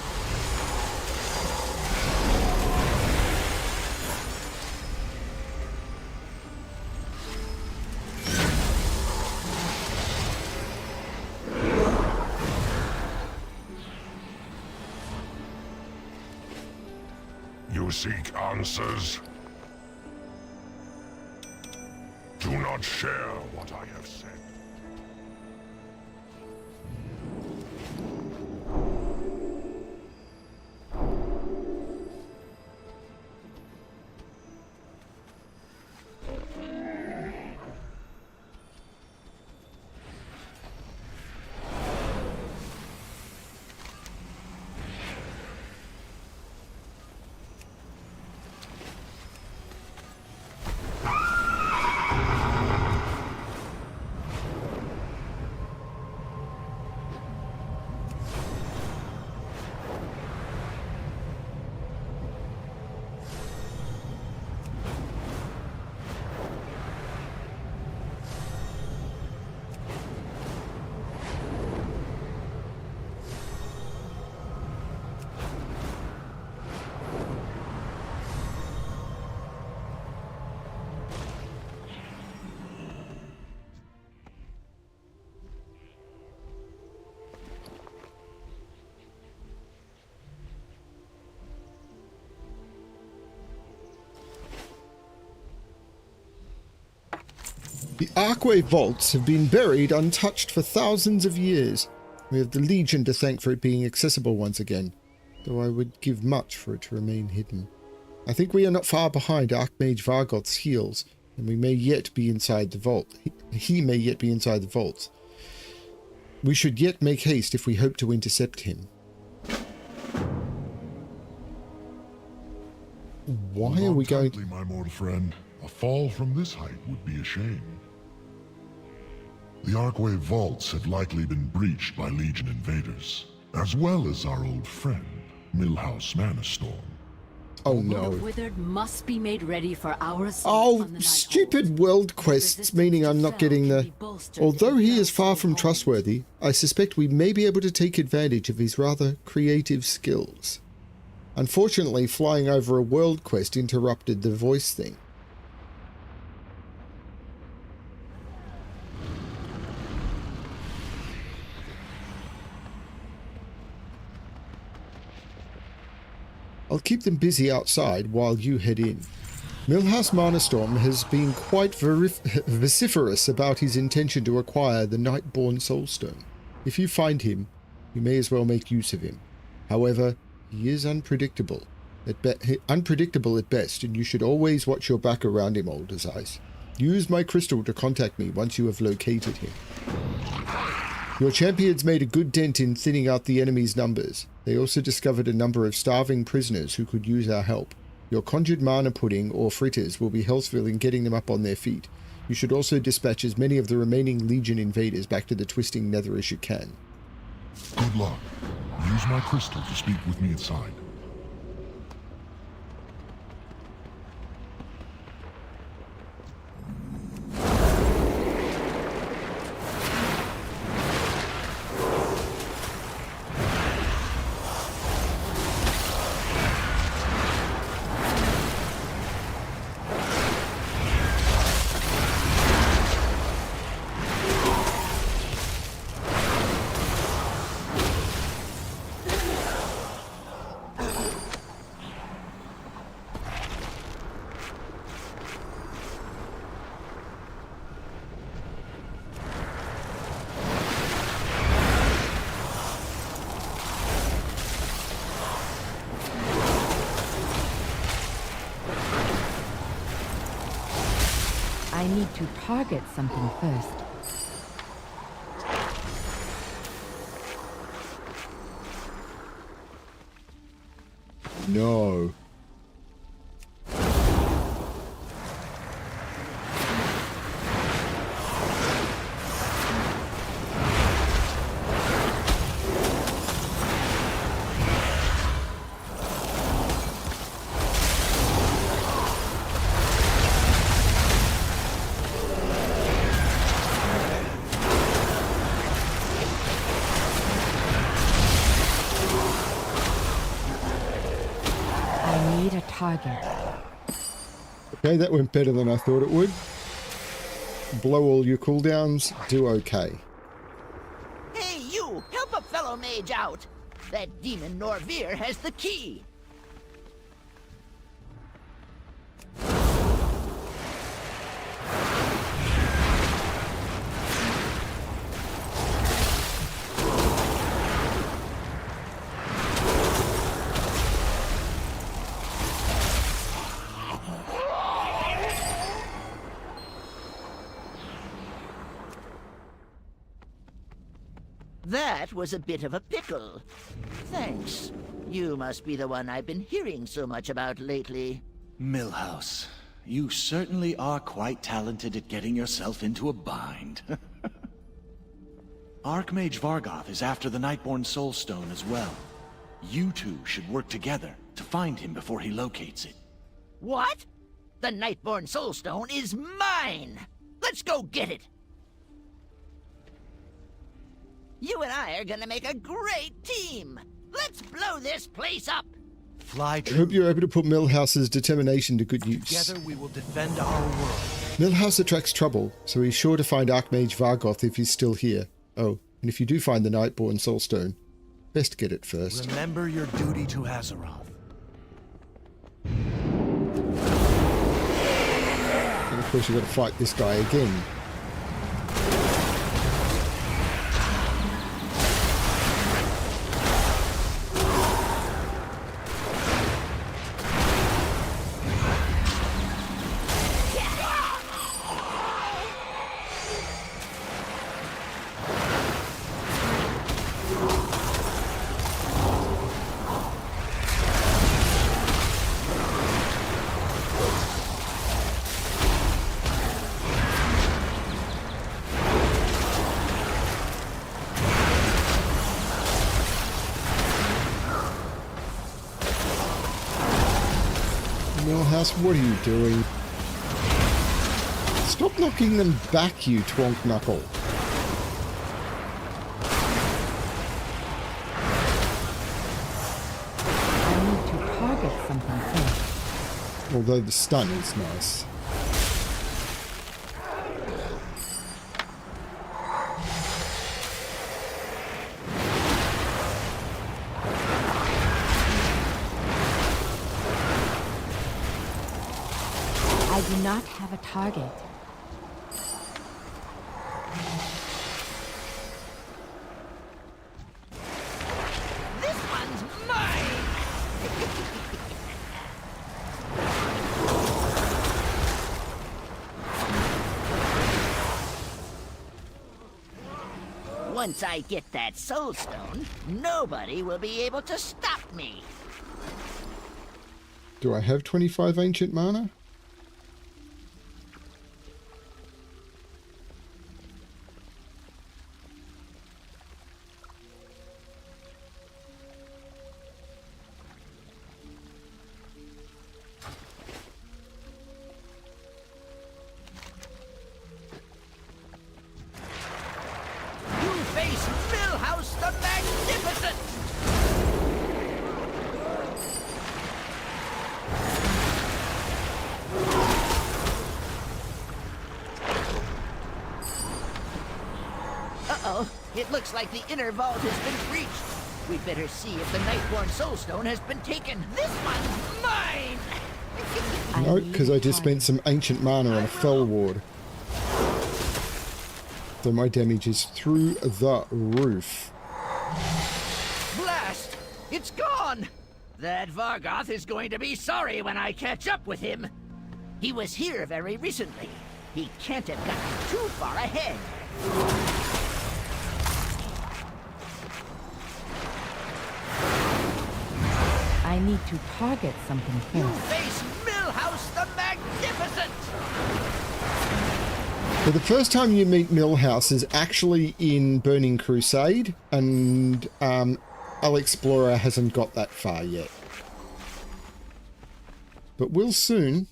You seek answers? Do not share what I have said. The Archway vaults have been buried untouched for thousands of years. We have the Legion to thank for it being accessible once again, though I would give much for it to remain hidden. I think we are not far behind Archmage Vargoth's heels, and we may yet be inside the vault. He may yet be inside the vaults. We should yet make haste if we hope to intercept him. Why are we going... Tightly, my mortal friend. A fall from this height would be a shame. The Archway vaults have likely been breached by Legion invaders, as well as our old friend, Millhouse Manistorm. Oh The no. Withered must be made ready for our assault Oh, on the stupid world quests, meaning I'm not getting the... Although he is far from trustworthy, I suspect we may be able to take advantage of his rather creative skills. Unfortunately, flying over a world quest interrupted the voice thing. I'll keep them busy outside while you head in. Millhouse Manistorm has been quite vociferous about his intention to acquire the Nightborn Soulstone. If you find him, you may as well make use of him. However, he is unpredictable at best, and you should always watch your back around him, Old as Ice. Use my crystal to contact me once you have located him. Your champions made a good dent in thinning out the enemy's numbers. They also discovered a number of starving prisoners who could use our help. Your conjured mana pudding or fritters will be helpful in getting them up on their feet. You should also dispatch as many of the remaining Legion invaders back to the Twisting Nether as you can. Good luck. Use my crystal to speak with me inside. I need to target something first. No. Target. Okay, that went better than I thought it would. Blow all your cooldowns, do okay. Hey, you! Help a fellow mage out! That demon Norvir has the key! That was a bit of a pickle. Thanks. You must be the one I've been hearing so much about lately. Millhouse, you certainly are quite talented at getting yourself into a bind. Archmage Vargoth is after the Nightborn Soulstone as well. You two should work together to find him before he locates it. What? The Nightborn Soulstone is mine! Let's go get it! You and I are gonna make a great team! Let's blow this place up! I hope you're able to put Millhouse's determination to good use. Together we will defend our world. Millhouse attracts trouble, so he's sure to find Archmage Vargoth if he's still here. Oh, and if you do find the Nightborn Soulstone, best get it first. Remember your duty to Azeroth. And of course you've got to fight this guy again. Millhouse, what are you doing? Stop knocking them back, you twonk knuckle. I need to target something first. Although the stun is nice. I do not have a target. This one's mine! Once I get that soul stone, nobody will be able to stop me. Do I have 25 ancient mana? You face Millhouse the Magnificent! Uh-oh, it looks like the inner vault has been breached. We better see if the Nightborn Soulstone has been taken. This one's mine! No, because I just spent some ancient mana on a fell ward. So my damage is through the roof. Blast! It's gone! That Vargoth is going to be sorry when I catch up with him. He was here very recently. He can't have gotten too far ahead. I need to target something You first. face Millhouse the Magnificent! So the first time you meet Millhouse is actually in Burning Crusade, and Explorer hasn't got that far yet. But will soon.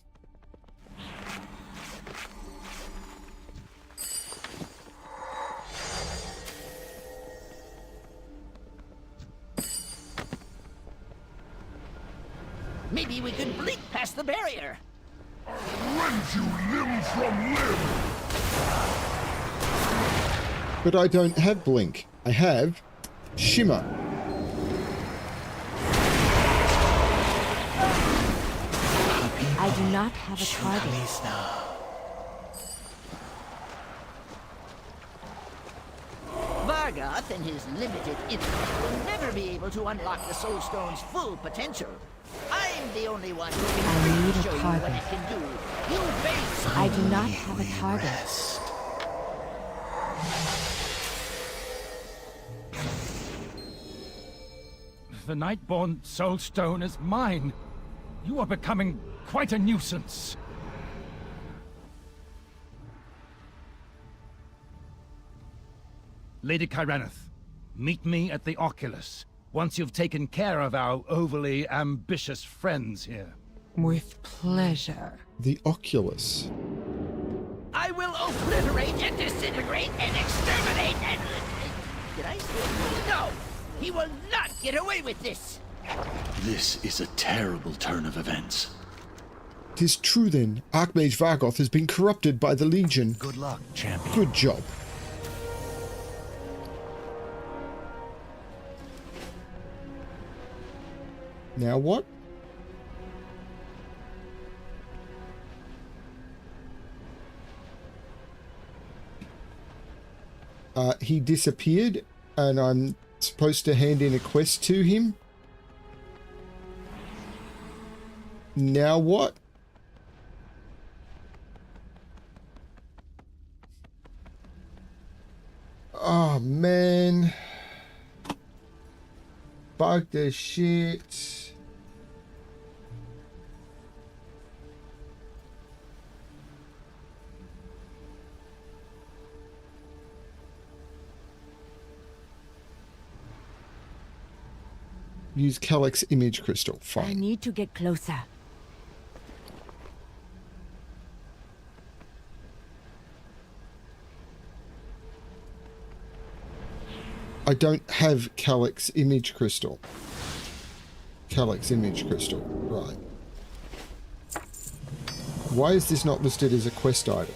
Maybe we could blink past the barrier. Rend you limb from limb! But I don't have Blink. I have Shimmer. I do not have a target. Vargoth and his limited intellect will never be able to unlock the Soulstone's full potential. I'm the only one who can I really need a show you target. what it can do. You face I do not have a target. The Nightborn Soulstone is mine. You are becoming quite a nuisance. Lady Kyraneth, meet me at the Oculus, once you've taken care of our overly ambitious friends here. With pleasure. The Oculus. I will obliterate and disintegrate and exterminate and... Did I say... No! He will not get away with this! This is a terrible turn of events. 'Tis true then. Archmage Vargoth has been corrupted by the Legion. Good luck, champion. Good job. Now what? He disappeared, and I'm supposed to hand in a quest to him. Now what? Oh man. Bug the shit. Use Calyx image crystal. I Fine. need to get closer. I don't have Calyx Image Crystal. Calyx Image Crystal, right. Why is this not listed as a quest item?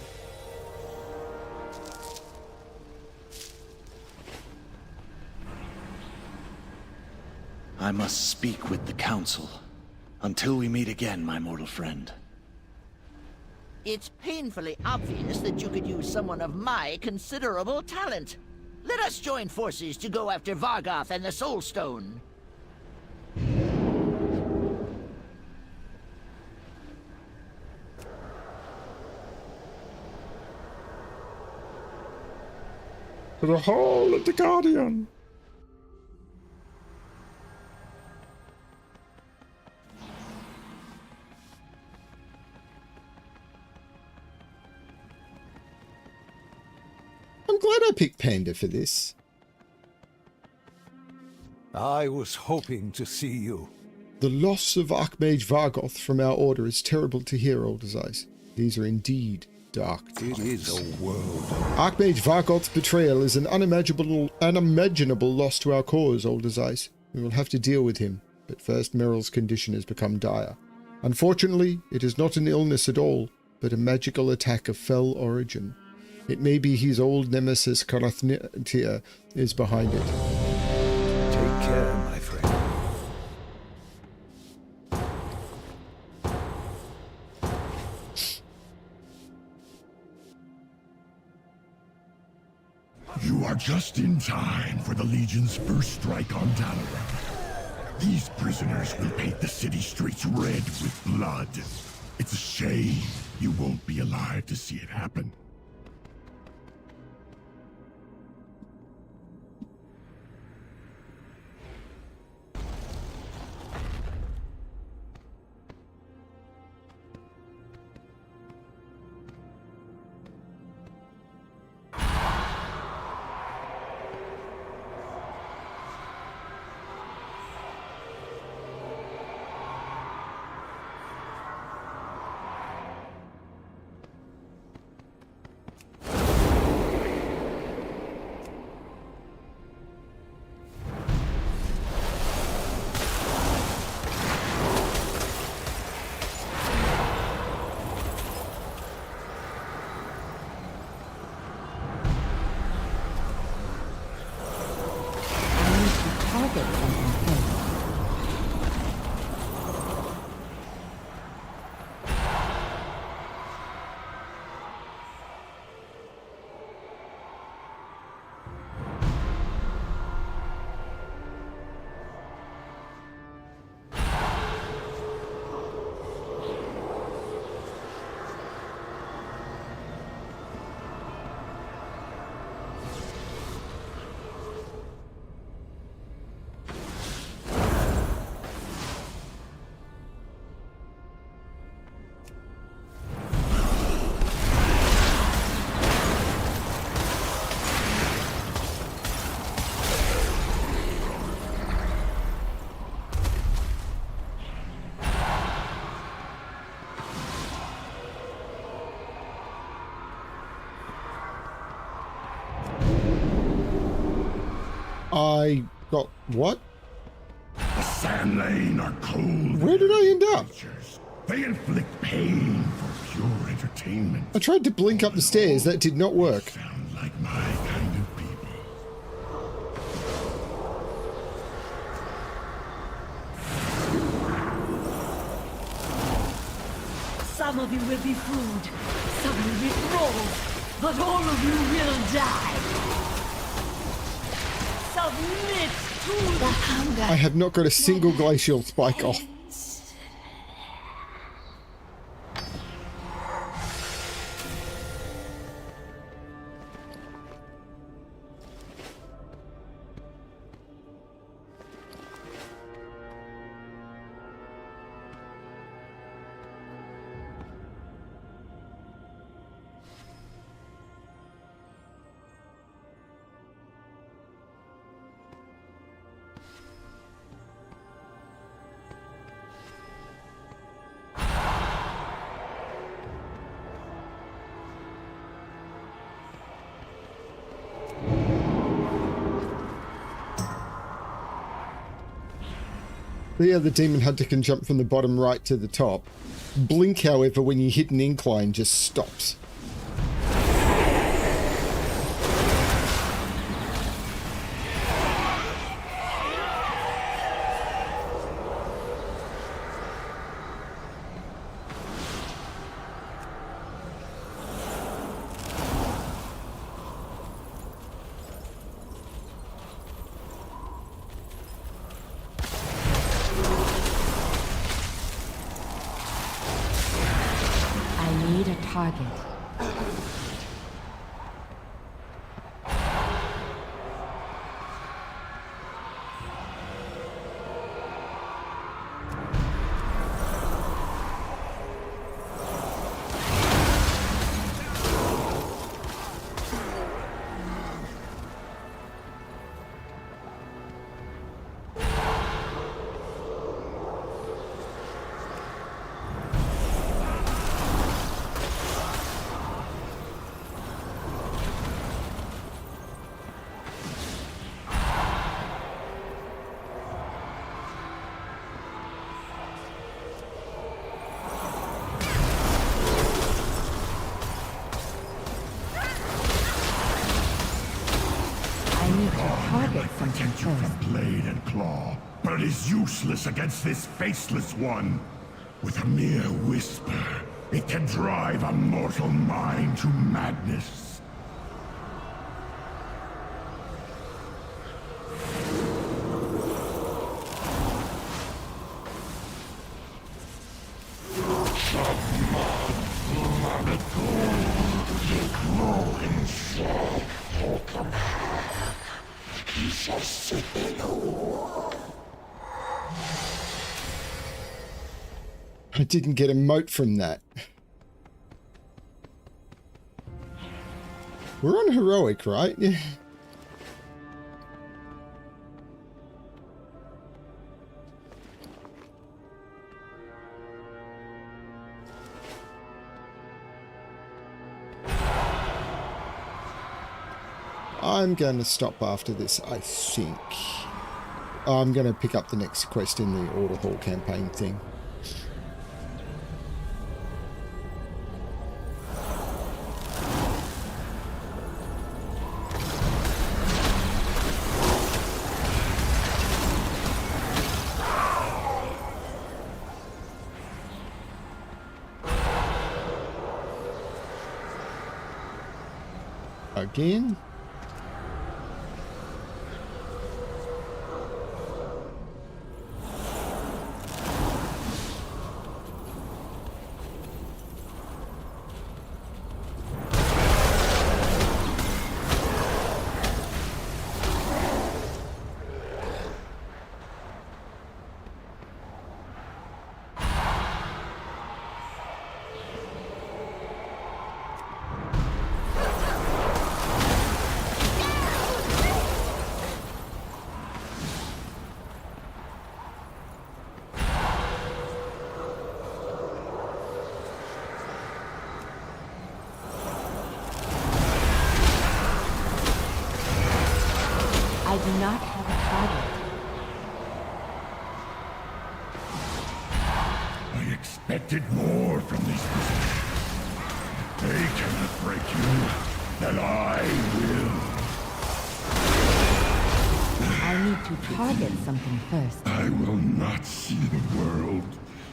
I must speak with the Council. Until we meet again, my mortal friend. It's painfully obvious that you could use someone of my considerable talent. Let us join forces to go after Vargoth and the Soul Stone. To the hall of the Guardian. I'm glad I picked Panda for this. I was hoping to see you. The loss of Archmage Vargoth from our order is terrible to hear, Older's Eyes. These are indeed dark times. It is a world. Archmage Vargoth's betrayal is an unimaginable loss to our cause, Older's Eyes. We will have to deal with him, but first Meryl's condition has become dire. Unfortunately, it is not an illness at all, but a magical attack of fell origin. It may be his old nemesis Karathnir is behind it. Take care, my friend. You are just in time for the Legion's first strike on Dalaran. These prisoners will paint the city streets red with blood. It's a shame you won't be alive to see it happen. I got what? The Sand Lane are cold. Where did I end up? They inflict pain for pure entertainment. I tried to blink up the stairs. That did not work. Sound like my kind of people. Some of you will be food, some will be thralls, but all of you will die. Submit to the hunger. I have not got a single glacial spike off. The other demon hunter can jump from the bottom right to the top. Blink, however, when you hit an incline, just stops. Target. Blade and claw, but it is useless against this faceless one. With a mere whisper, it can drive a mortal mind to madness. I didn't get a moat from that. We're on heroic, right? Yeah. I'm going to stop after this, I think. I'm going to pick up the next quest in the Order Hall campaign thing. Again? I do not have a target. I expected more from these positions. They cannot break you, and I will. I need to target something first. I will not see the world.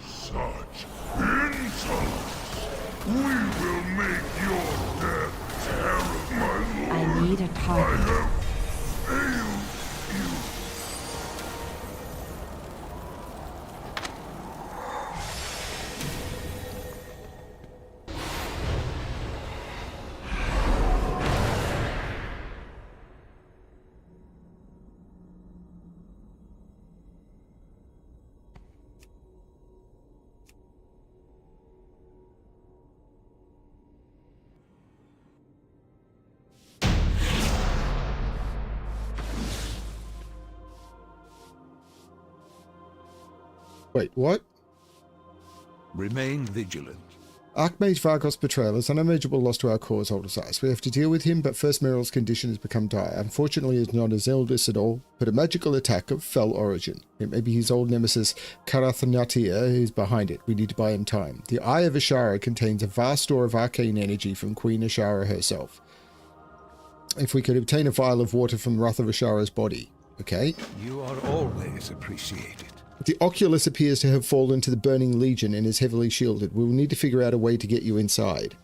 Such insolence! We will make your death terrible, my lord. I need a target. I have failed you. Wait, what? Remain vigilant. Archmage Vargos' betrayal is an unmanageable loss to our cause, Oldest Ice. We have to deal with him, but First Meryl's condition has become dire. Unfortunately, he's not his eldest at all, but a magical attack of fell origin. It may be his old nemesis Karathnatia who's behind it. We need to buy him time. The Eye of Ashara contains a vast store of arcane energy from Queen Ashara herself. If we could obtain a vial of water from Wrath of Ashara's body. Okay. You are always appreciated. The Oculus appears to have fallen to the Burning Legion and is heavily shielded. We will need to figure out a way to get you inside.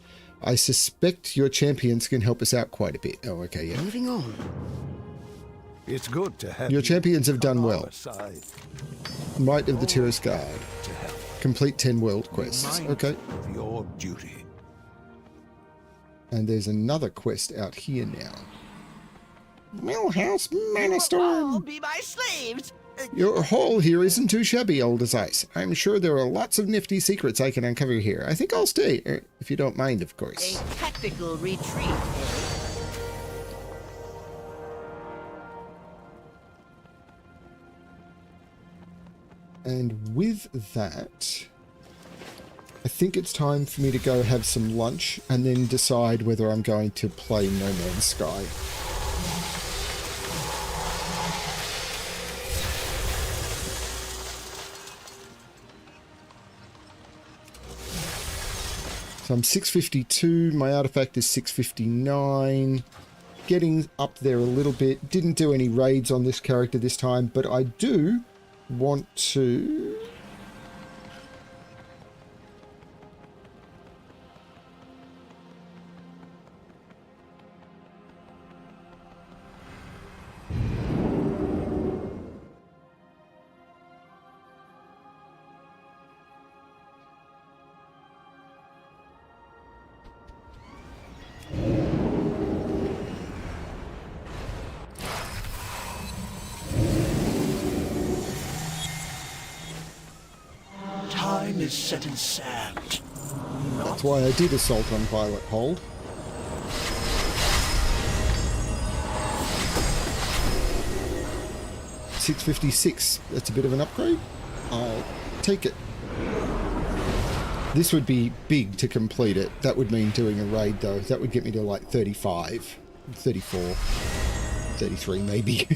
I suspect your champions can help us out quite a bit. Oh, okay, yeah. Moving on. It's good to have your champions have done well. Side. Might of the Terrace Guard. Complete 10 world quests. Okay. Of your duty. And there's another quest out here now. Millhouse Manastorm. All be my slaves. Your haul here isn't too shabby, Old as Ice. I'm sure there are lots of nifty secrets I can uncover here. I think I'll stay, if you don't mind, of course. A tactical retreat, And with that, I think it's time for me to go have some lunch and then decide whether I'm going to play No Man's Sky. So I'm 652, my artifact is 659, getting up there a little bit. Didn't do any raids on this character this time, but I do want to... Is set in sand. That's why I did assault on Violet Hold. $656. That's a bit of an upgrade. I'll take it. This would be big to complete it. That would mean doing a raid though. That would get me to like 35, 34, 33 maybe.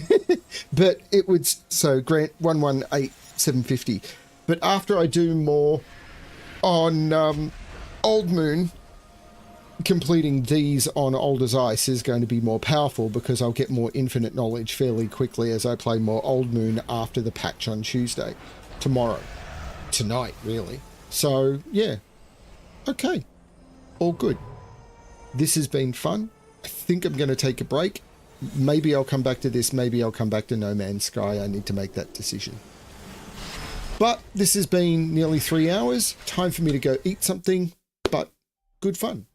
But it would, so grant 118,750. But after I do more on Old Moon, completing these on Old as Ice is going to be more powerful because I'll get more infinite knowledge fairly quickly as I play more Old Moon after the patch on Tuesday. Tomorrow. Tonight, really. So, yeah. Okay. All good. This has been fun. I think I'm going to take a break. Maybe I'll come back to this. Maybe I'll come back to No Man's Sky. I need to make that decision. But this has been nearly 3 hours. Time for me to go eat something, but good fun.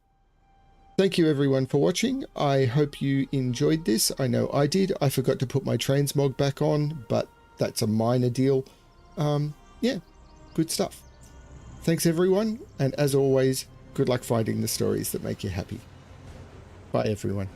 Thank you everyone for watching. I hope you enjoyed this. I know I did. I forgot to put my transmog back on, but that's a minor deal. Yeah, good stuff. Thanks everyone. And as always, good luck finding the stories that make you happy. Bye everyone.